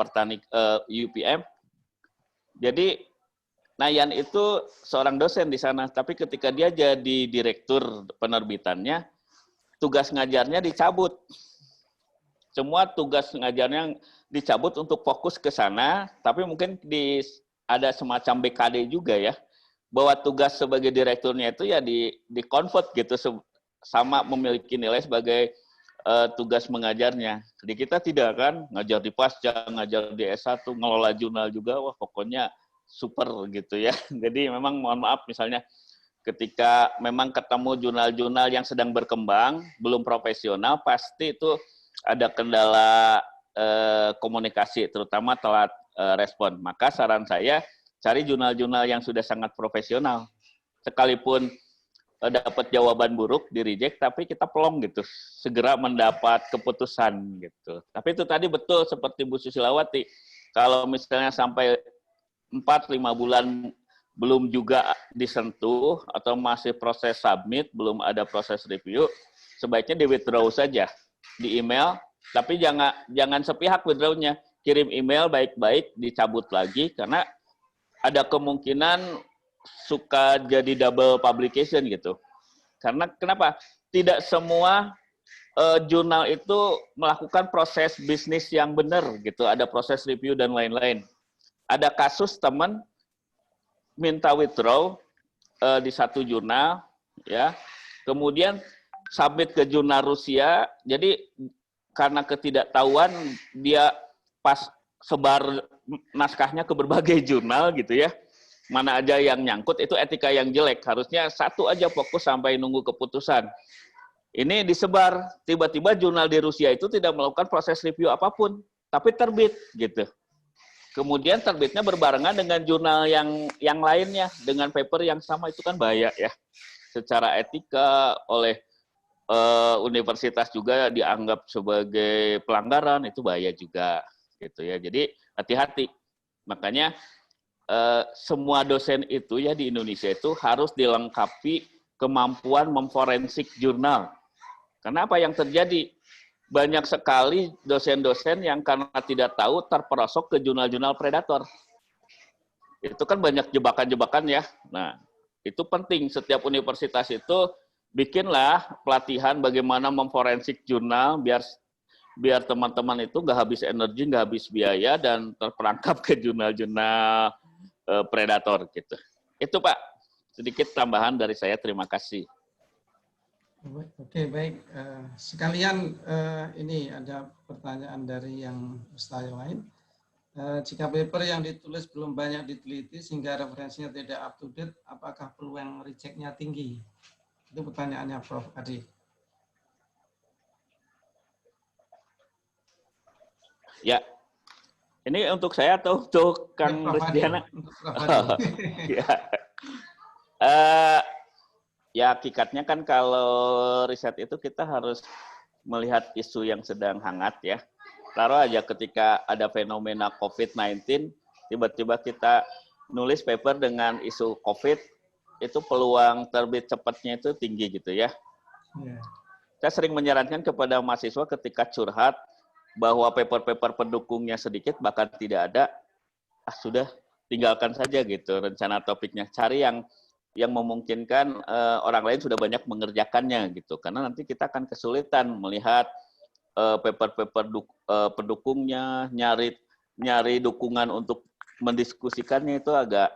Speaker 4: UPM. Jadi Nayan itu seorang dosen di sana, tapi ketika dia jadi direktur penerbitannya, tugas ngajarnya dicabut. Semua tugas ngajarnya dicabut untuk fokus ke sana, tapi mungkin ada semacam BKD juga ya, bahwa tugas sebagai direkturnya itu ya di-convert gitu, sama memiliki nilai sebagai tugas mengajarnya. Jadi kita tidak kan ngajar di Pasca, ngajar di S1, ngelola jurnal juga, wah pokoknya super gitu ya. Jadi memang mohon maaf misalnya ketika memang ketemu jurnal-jurnal yang sedang berkembang, belum profesional, pasti itu ada kendala komunikasi, terutama telat respon. Maka saran saya, cari jurnal-jurnal yang sudah sangat profesional. Sekalipun dapat jawaban buruk, di-reject, tapi kita pelong gitu, segera mendapat keputusan gitu. Tapi itu tadi betul seperti Bu Susilawati, kalau misalnya sampai 4-5 bulan belum juga disentuh atau masih proses submit, belum ada proses review, sebaiknya di-withdraw saja di email, tapi jangan sepihak withdraw-nya. Kirim email baik-baik, dicabut lagi, karena ada kemungkinan suka jadi double publication gitu. Karena kenapa? Tidak semua jurnal itu melakukan proses bisnis yang benar gitu. Ada proses review dan lain-lain. Ada kasus teman minta withdraw di satu jurnal, ya. Kemudian submit ke jurnal Rusia. Jadi karena ketidaktahuan dia pas sebar naskahnya ke berbagai jurnal gitu ya. Mana aja yang nyangkut, itu etika yang jelek. Harusnya satu aja fokus sampai nunggu keputusan. Ini disebar, tiba-tiba jurnal di Rusia itu tidak melakukan proses review apapun, tapi terbit gitu. Kemudian terbitnya berbarengan dengan jurnal yang lainnya, dengan paper yang sama, itu kan bahaya ya. Secara etika oleh universitas juga dianggap sebagai pelanggaran, itu bahaya juga gitu ya. Jadi hati-hati. Makanya semua dosen itu ya di Indonesia itu harus dilengkapi kemampuan memforensik jurnal. Karena apa yang terjadi? Banyak sekali dosen-dosen yang karena tidak tahu terperosok ke jurnal-jurnal predator. Itu kan banyak jebakan-jebakan ya. Nah, itu penting. Setiap universitas itu bikinlah pelatihan bagaimana memforensik jurnal biar teman-teman itu nggak habis energi, nggak habis biaya, dan terperangkap ke jurnal-jurnal predator gitu. Itu Pak, sedikit tambahan dari saya. Terima kasih.
Speaker 2: Oke, baik. Sekalian ini ada pertanyaan dari yang peserta yang lain. Jika paper yang ditulis belum banyak diteliti sehingga referensinya tidak up to date, apakah peluang reject-nya tinggi? Itu pertanyaannya Prof. Adi.
Speaker 4: Ya, ini untuk saya atau untuk Kang Rusdiana? Ya, hakikatnya kan kalau riset itu kita harus melihat isu yang sedang hangat ya. Taruh aja ketika ada fenomena COVID-19, tiba-tiba kita nulis paper dengan isu COVID, itu peluang terbit cepatnya itu tinggi gitu ya. Saya sering menyarankan kepada mahasiswa ketika curhat bahwa paper-paper pendukungnya sedikit, bahkan tidak ada, sudah tinggalkan saja gitu rencana topiknya. Cari yang memungkinkan orang lain sudah banyak mengerjakannya gitu, karena nanti kita akan kesulitan melihat paper-paper pendukungnya, nyari nyari dukungan untuk mendiskusikannya itu agak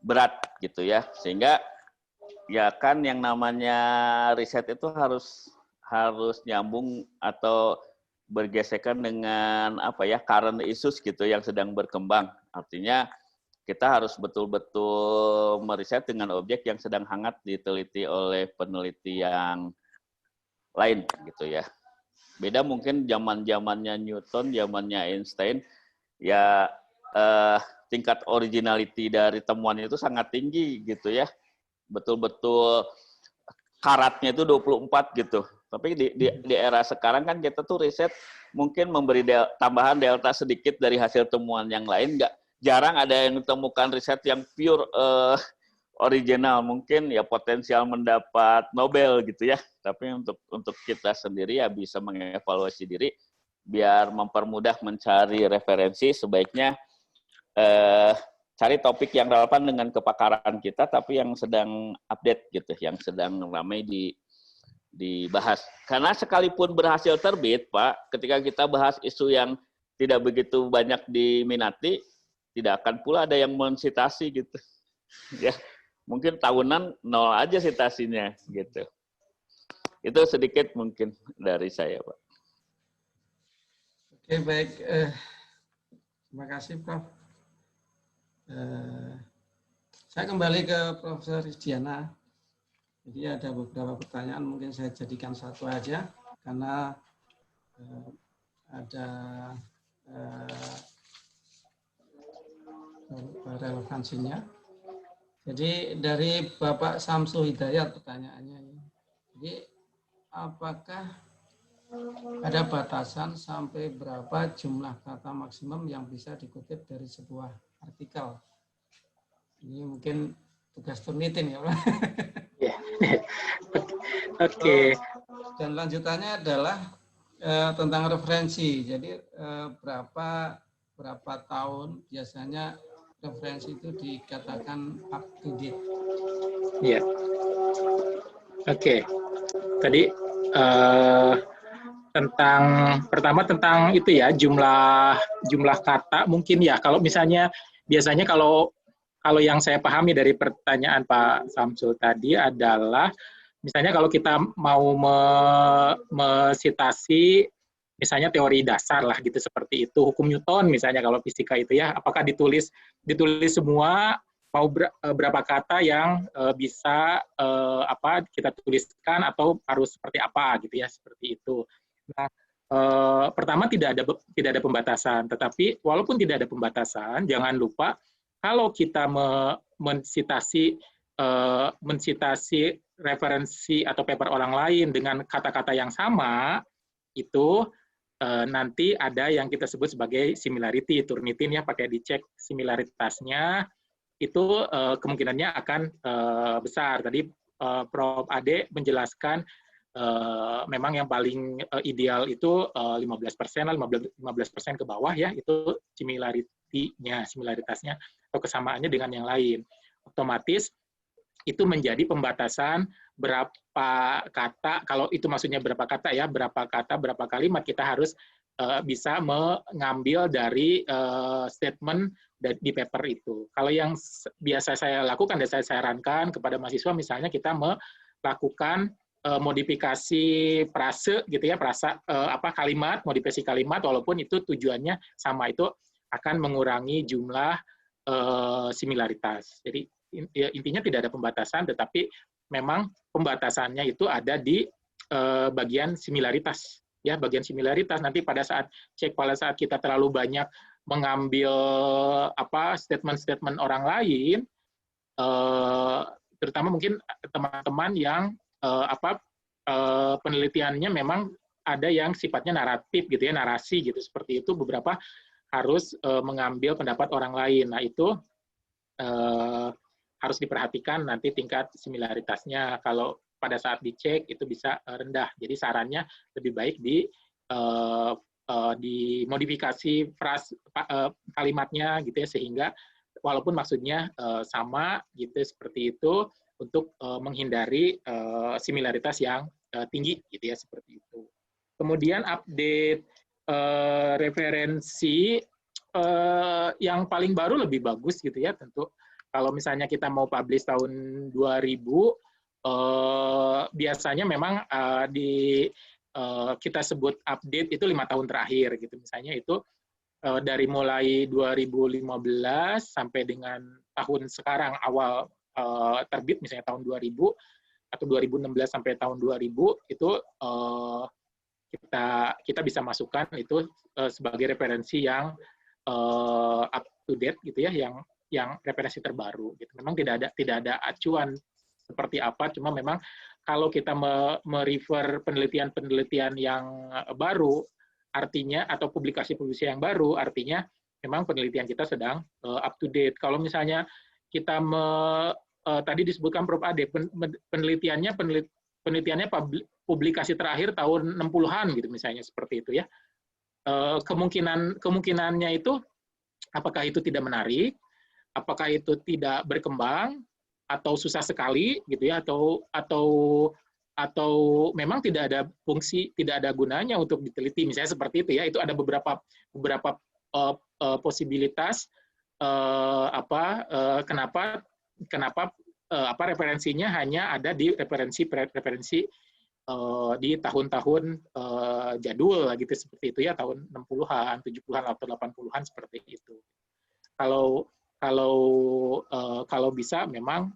Speaker 4: berat gitu ya, sehingga ya kan yang namanya riset itu harus nyambung atau bergesekan dengan apa ya, current issues gitu yang sedang berkembang. Artinya kita harus betul-betul meriset dengan objek yang sedang hangat diteliti oleh peneliti yang lain gitu ya. Beda mungkin zamannya Newton, zamannya Einstein, ya tingkat originality dari temuan itu sangat tinggi gitu ya. Betul-betul karatnya itu 24 gitu. Tapi di era sekarang kan kita tuh riset mungkin memberi tambahan delta sedikit dari hasil temuan yang lain. Jarang ada yang ditemukan riset yang pure original, mungkin ya potensial mendapat Nobel gitu ya. Tapi untuk kita sendiri ya bisa mengevaluasi diri biar mempermudah mencari referensi, sebaiknya cari topik yang relevan dengan kepakaran kita tapi yang sedang update gitu, yang sedang ramai dibahas. Karena sekalipun berhasil terbit, Pak, ketika kita bahas isu yang tidak begitu banyak diminati, tidak akan pula ada yang mensitasi gitu. Ya. Mungkin tahunan 0 aja citasinya gitu. Itu sedikit mungkin dari saya, Pak.
Speaker 2: Oke, baik. Terima kasih, Prof. Saya kembali ke Profesor Rizdiana. Jadi ada beberapa pertanyaan, mungkin saya jadikan satu aja, karena ada relevansinya. Jadi dari Bapak Samsul Hidayat pertanyaannya. Jadi apakah ada batasan sampai berapa jumlah kata maksimum yang bisa dikutip dari sebuah artikel? Ini mungkin tugas turnitin ya, Pak.
Speaker 1: Oke.
Speaker 2: Dan lanjutannya adalah tentang referensi. Jadi berapa tahun biasanya referensi itu dikatakan up to date?
Speaker 1: Iya. Oke. Tadi pertama tentang itu ya, jumlah kata mungkin ya. Kalau misalnya biasanya kalau yang saya pahami dari pertanyaan Pak Samsul tadi adalah misalnya kalau kita mau mesitasi misalnya teori dasar lah gitu, seperti itu, hukum Newton misalnya kalau fisika itu ya, apakah ditulis semua, mau berapa kata yang bisa kita tuliskan atau harus seperti apa gitu ya, seperti itu. Nah, pertama tidak ada pembatasan, tetapi walaupun tidak ada pembatasan, jangan lupa kalau kita mensitasi referensi atau paper orang lain dengan kata-kata yang sama, itu nanti ada yang kita sebut sebagai similarity, Turnitin ya, pakai dicek similaritasnya, itu kemungkinannya akan besar. Tadi Prof. Ade menjelaskan memang yang paling ideal itu 15% lah, 15% ke bawah ya, itu similaritasnya atau kesamaannya dengan yang lain. Otomatis itu menjadi pembatasan berapa kata, kalau itu maksudnya berapa kata ya, berapa kata, berapa kalimat kita harus bisa mengambil dari statement di paper itu. Kalau yang biasa saya lakukan dan saya sarankan kepada mahasiswa, misalnya kita melakukan modifikasi frase gitu ya, kalimat, modifikasi kalimat, walaupun itu tujuannya sama, itu akan mengurangi jumlah similaritas. Jadi intinya tidak ada pembatasan, tetapi memang pembatasannya itu ada di bagian similaritas. Ya, bagian similaritas nanti pada saat kita terlalu banyak mengambil statement-statement orang lain, terutama mungkin teman-teman yang penelitiannya memang ada yang sifatnya naratif gitu ya, narasi gitu, seperti itu, beberapa harus mengambil pendapat orang lain. Nah, itu harus diperhatikan nanti tingkat similaritasnya. Kalau pada saat dicek itu bisa rendah. Jadi sarannya lebih baik dimodifikasi kalimatnya gitu ya, sehingga walaupun maksudnya sama gitu, seperti itu, untuk menghindari similaritas yang tinggi gitu ya, seperti itu. Kemudian update referensi yang paling baru lebih bagus gitu ya tentu. Kalau misalnya kita mau publish tahun 2000, biasanya memang kita sebut update itu 5 tahun terakhir gitu. Misalnya itu dari mulai 2015 sampai dengan tahun sekarang awal terbit misalnya tahun 2000 atau 2016 sampai tahun 2000 itu kita bisa masukkan itu sebagai referensi yang up to date gitu ya, yang referensi terbaru gitu. Memang tidak ada acuan seperti apa, cuma memang kalau kita merefer penelitian-penelitian yang baru, artinya atau publikasi-publikasi yang baru, artinya memang penelitian kita sedang up to date. Kalau misalnya kita tadi disebutkan Prof. Ade, penelitiannya publikasi terakhir tahun 60-an gitu misalnya seperti itu ya. Kemungkinannya itu apakah itu tidak menarik, apakah itu tidak berkembang, atau susah sekali gitu ya, atau memang tidak ada fungsi, tidak ada gunanya untuk diteliti misalnya seperti itu ya. Itu ada beberapa posibilitas kenapa referensinya hanya ada di referensi di tahun-tahun jadul gitu seperti itu ya, tahun 60-an, 70-an atau 80-an seperti itu. Kalau bisa memang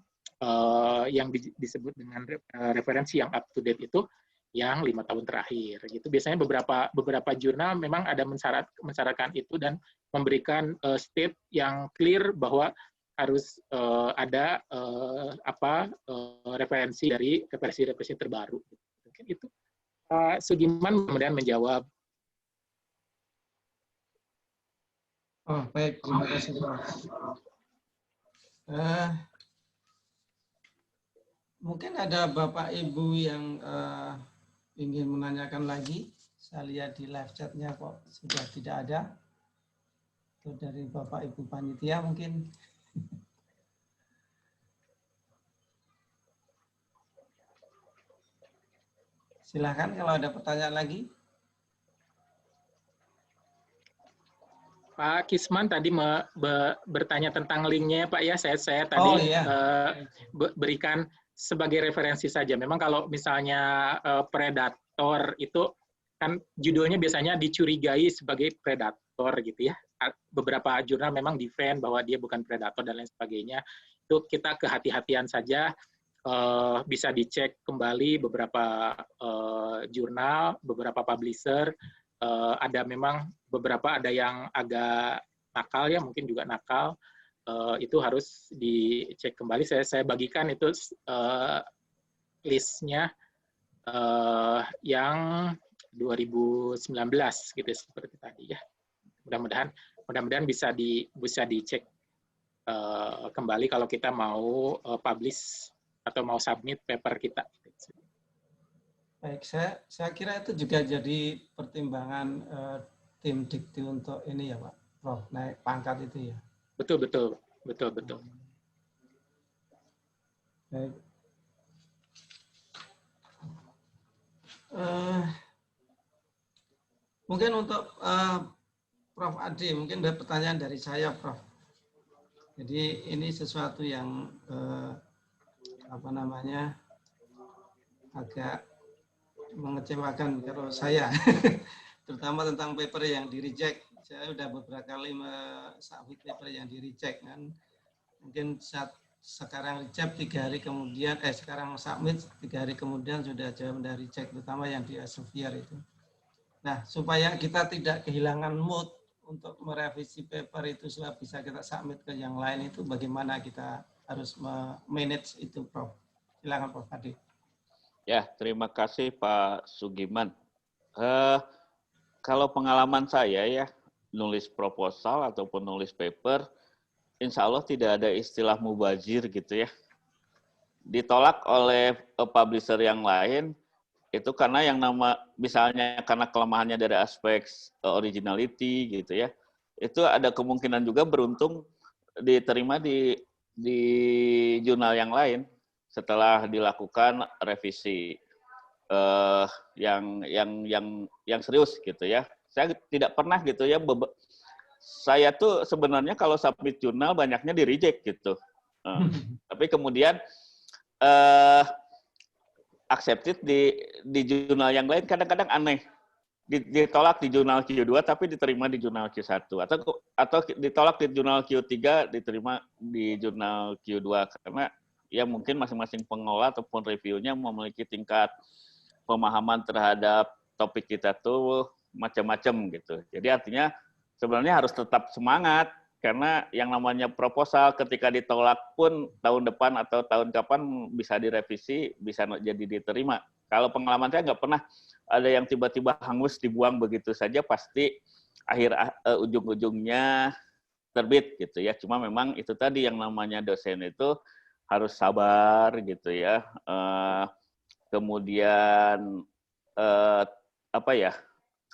Speaker 1: yang disebut dengan referensi yang up to date itu yang 5 tahun terakhir gitu. Biasanya beberapa jurnal memang ada mensyaratkan itu dan memberikan state yang clear bahwa harus ada referensi dari referensi terbaru. Mungkin itu Pak Sugiman kemudian menjawab.
Speaker 2: Oh, baik, terima kasih Prof. Mungkin ada Bapak Ibu yang ingin menanyakan lagi. Saya lihat di live chat-nya kok sudah tidak ada. Itu dari Bapak Ibu panitia mungkin. Silakan kalau ada pertanyaan lagi.
Speaker 1: Pak Kisman tadi bertanya tentang linknya Pak ya, saya tadi berikan sebagai referensi saja. Memang kalau misalnya predator itu kan judulnya biasanya dicurigai sebagai predator gitu ya. Beberapa jurnal memang defend bahwa dia bukan predator dan lain sebagainya. Itu kita kehati-hatian saja. Bisa dicek kembali beberapa jurnal, beberapa publisher. Ada memang beberapa ada yang agak nakal ya, mungkin juga nakal. Itu harus dicek kembali. Saya bagikan itu listnya yang 2019 gitu seperti tadi ya. Mudah-mudahan bisa dicek kembali kalau kita mau publish atau mau submit paper kita.
Speaker 2: Baik, saya kira itu juga jadi pertimbangan tim Dikti untuk ini ya Pak, Prof, naik pangkat itu ya.
Speaker 1: Betul.
Speaker 2: Baik. Mungkin untuk Prof Adi, mungkin ada pertanyaan dari saya, Prof. Jadi ini sesuatu yang agak mengecewakan kalau saya, terutama tentang paper yang di-reject. Saya sudah beberapa kali submit paper yang di-reject kan. Mungkin saat sekarang reject 3 hari kemudian, sekarang submit 3 hari kemudian sudah jawab dari reject, terutama yang di Elsevier itu. Nah, supaya kita tidak kehilangan mood untuk merevisi paper itu supaya bisa kita submit ke yang lain itu, bagaimana kita harus manage itu, Prof? Silakan Prof Adi.
Speaker 4: Ya, terima kasih Pak Sugiman. Kalau pengalaman saya ya, nulis proposal ataupun nulis paper, insya Allah tidak ada istilah mubazir gitu ya. Ditolak oleh publisher yang lain, itu karena yang misalnya karena kelemahannya dari aspek originality gitu ya, itu ada kemungkinan juga beruntung diterima di jurnal yang lain setelah dilakukan revisi yang serius gitu ya. Saya tidak pernah gitu ya. Saya tuh sebenarnya kalau submit jurnal banyaknya di reject gitu. Tapi kemudian accepted di jurnal yang lain kadang-kadang aneh. Ditolak di jurnal Q2 tapi diterima di jurnal Q1 atau ditolak di jurnal Q3 diterima di jurnal Q2 karena ya mungkin masing-masing pengelola ataupun reviewnya memiliki tingkat pemahaman terhadap topik kita tuh macam-macam gitu. Jadi artinya sebenarnya harus tetap semangat karena yang namanya proposal ketika ditolak pun tahun depan atau tahun kapan bisa direvisi, bisa jadi diterima. Kalau pengalaman saya nggak pernah ada yang tiba-tiba hangus dibuang begitu saja, pasti ujung-ujungnya terbit gitu ya. Cuma memang itu tadi yang namanya dosen itu harus sabar gitu ya. Kemudian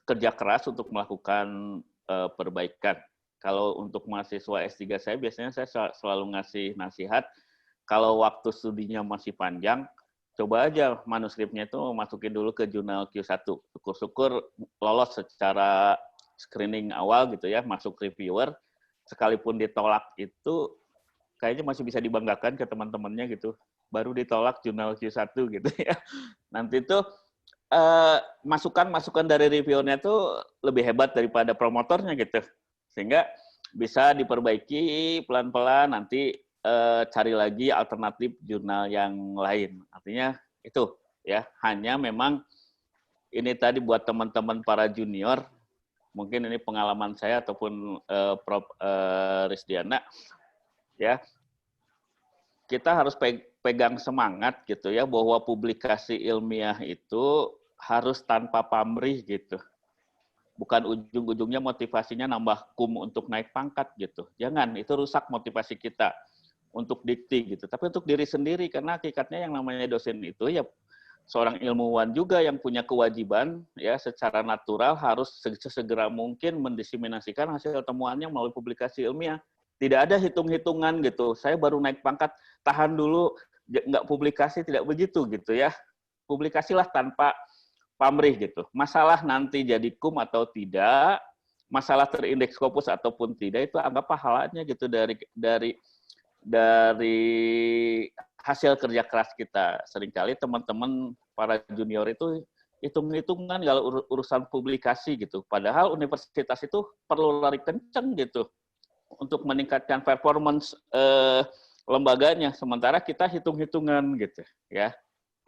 Speaker 4: kerja keras untuk melakukan perbaikan. Kalau untuk mahasiswa S3 saya biasanya saya selalu ngasih nasihat kalau waktu studinya masih panjang, coba aja manuskripnya itu masukin dulu ke jurnal Q1. Syukur-syukur lolos secara screening awal gitu ya, masuk reviewer. Sekalipun ditolak itu kayaknya masih bisa dibanggakan ke teman-temannya gitu. Baru ditolak jurnal Q1 gitu ya. Nanti tuh masukan-masukan dari reviewernya tuh lebih hebat daripada promotornya gitu. Sehingga bisa diperbaiki pelan-pelan nanti cari lagi alternatif jurnal yang lain. Artinya itu ya, hanya memang ini tadi buat teman-teman para junior, mungkin ini pengalaman saya ataupun Prof. Risdiana, ya kita harus pegang semangat gitu ya, bahwa publikasi ilmiah itu harus tanpa pamrih gitu. Bukan ujung-ujungnya motivasinya nambah untuk naik pangkat gitu. Jangan, itu rusak motivasi kita untuk dikti gitu, tapi untuk diri sendiri, karena hakikatnya yang namanya dosen itu ya seorang ilmuwan juga yang punya kewajiban ya secara natural harus sesegera mungkin mendiseminasikan hasil temuannya melalui publikasi ilmiah. Tidak ada hitung-hitungan gitu, saya baru naik pangkat, tahan dulu, nggak publikasi, tidak begitu gitu ya. Publikasilah tanpa pamrih gitu. Masalah nanti jadi kum atau tidak, masalah terindeks Scopus ataupun tidak, itu anggap pahalanya gitu dari hasil kerja keras kita. Seringkali teman-teman para junior itu hitung-hitungan kalau urusan publikasi gitu. Padahal universitas itu perlu lari kenceng gitu untuk meningkatkan performance lembaganya. Sementara kita hitung-hitungan gitu ya.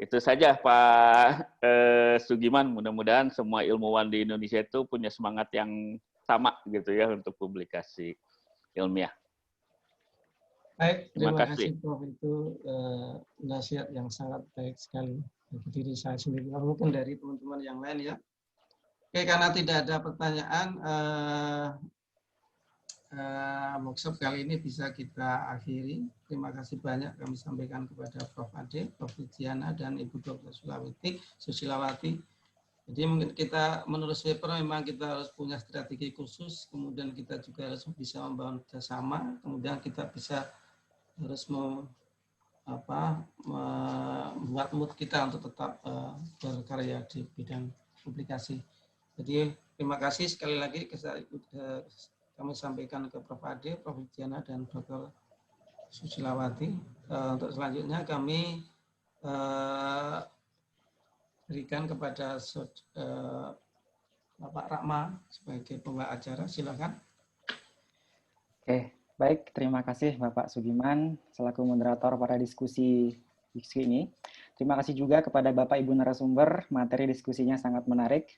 Speaker 4: Itu saja Pak Sugiman. Mudah-mudahan semua ilmuwan di Indonesia itu punya semangat yang sama gitu ya untuk publikasi ilmiah.
Speaker 2: Baik, terima kasih Prof. Itu nasihat yang sangat baik sekali bagi diri saya sendiri, mungkin dari teman-teman yang lain ya. Oke, karena tidak ada pertanyaan, workshop kali ini bisa kita akhiri. Terima kasih banyak kami sampaikan kepada Prof. Ade, Prof. Diana, dan Ibu Dr. Susilawati. Jadi mungkin kita menurut paper memang kita harus punya strategi khusus, kemudian kita juga harus bisa membangun kerjasama, kemudian kita bisa harus membuat mood kita untuk tetap berkarya di bidang publikasi. Jadi terima kasih sekali lagi kami sampaikan ke Prof. Ade, Prof. Diana, dan Dr. Susilawati. Untuk selanjutnya kami berikan kepada Bapak Rahma sebagai pembawa acara. Silakan.
Speaker 5: Oke. Baik, terima kasih Bapak Sugiman selaku moderator pada diskusi ini. Terima kasih juga kepada Bapak Ibu narasumber, materi diskusinya sangat menarik.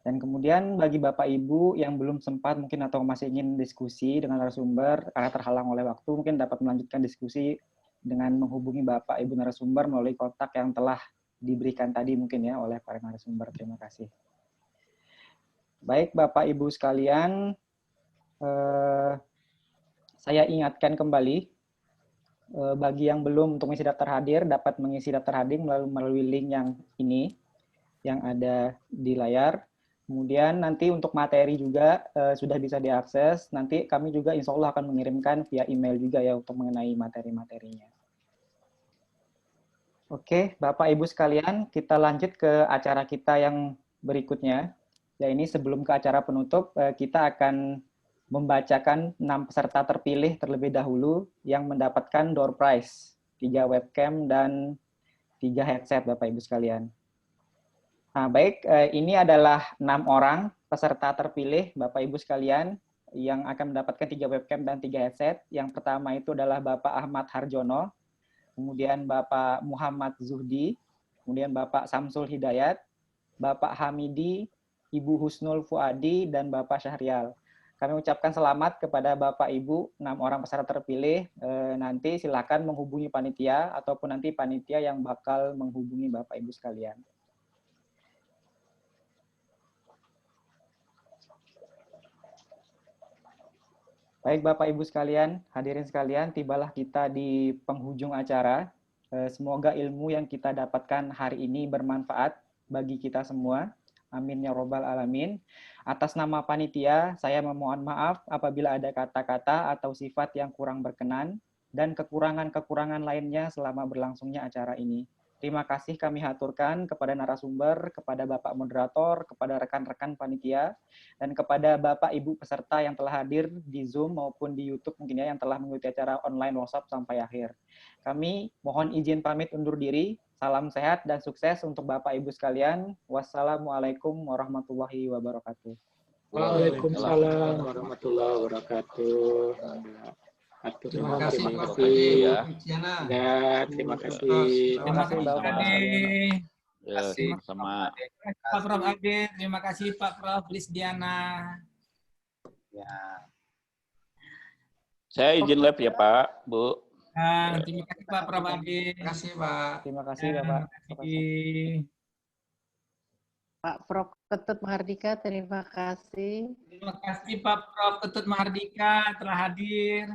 Speaker 5: Dan kemudian bagi Bapak Ibu yang belum sempat mungkin atau masih ingin diskusi dengan narasumber karena terhalang oleh waktu, mungkin dapat melanjutkan diskusi dengan menghubungi Bapak Ibu narasumber melalui kontak yang telah diberikan tadi mungkin ya oleh para narasumber. Terima kasih. Baik Bapak Ibu sekalian, saya ingatkan kembali, bagi yang belum untuk mengisi daftar hadir, dapat mengisi daftar hadir melalui link yang ini, yang ada di layar. Kemudian nanti untuk materi juga sudah bisa diakses, nanti kami juga insya Allah akan mengirimkan via email juga ya untuk mengenai materi-materinya. Oke, Bapak Ibu sekalian, kita lanjut ke acara kita yang berikutnya, Ya, ini sebelum ke acara penutup, kita akan membacakan 6 peserta terpilih terlebih dahulu yang mendapatkan door prize, 3 webcam dan 3 headset, Bapak Ibu sekalian. Nah, baik, ini adalah 6 orang peserta terpilih, Bapak Ibu sekalian, yang akan mendapatkan 3 webcam dan 3 headset. Yang pertama itu adalah Bapak Ahmad Harjono, kemudian Bapak Muhammad Zuhdi, kemudian Bapak Samsul Hidayat, Bapak Hamidi, Ibu Husnul Fuadi, dan Bapak Syahrial. Kami ucapkan selamat kepada Bapak Ibu, 6 orang peserta terpilih. Nanti silakan menghubungi panitia ataupun nanti panitia yang bakal menghubungi Bapak Ibu sekalian. Baik Bapak Ibu sekalian, hadirin sekalian, tibalah kita di penghujung acara. Semoga ilmu yang kita dapatkan hari ini bermanfaat bagi kita semua. Amin ya robbal alamin. Atas nama panitia, saya memohon maaf apabila ada kata-kata atau sifat yang kurang berkenan dan kekurangan-kekurangan lainnya selama berlangsungnya acara ini. Terima kasih kami haturkan kepada narasumber, kepada Bapak Moderator, kepada rekan-rekan panitia, dan kepada Bapak Ibu peserta yang telah hadir di Zoom maupun di YouTube mungkin ya, yang telah mengikuti acara online workshop sampai akhir. Kami mohon izin pamit undur diri. Salam sehat dan sukses untuk Bapak Ibu sekalian. Wassalamualaikum warahmatullahi wabarakatuh.
Speaker 1: Waalaikumsalam warahmatullahi wabarakatuh.
Speaker 2: Terima kasih Pak
Speaker 4: ya.
Speaker 1: Ya, terima kasih.
Speaker 5: Terima kasih Bapak.
Speaker 4: Ya, sama.
Speaker 6: Pak Prof. Ade, terima kasih Pak Prof. Lisdiana.
Speaker 7: Ya.
Speaker 4: Saya izin live ya Pak, Bu.
Speaker 6: Terima kasih Pak Prof. Ade.
Speaker 2: Terima kasih Pak.
Speaker 5: Terima kasih Bapak.
Speaker 6: Terima kasih.
Speaker 3: Pak Prof. Ketut Mahardika, terima kasih.
Speaker 6: Terima kasih Pak Prof. Ketut Mahardika telah hadir.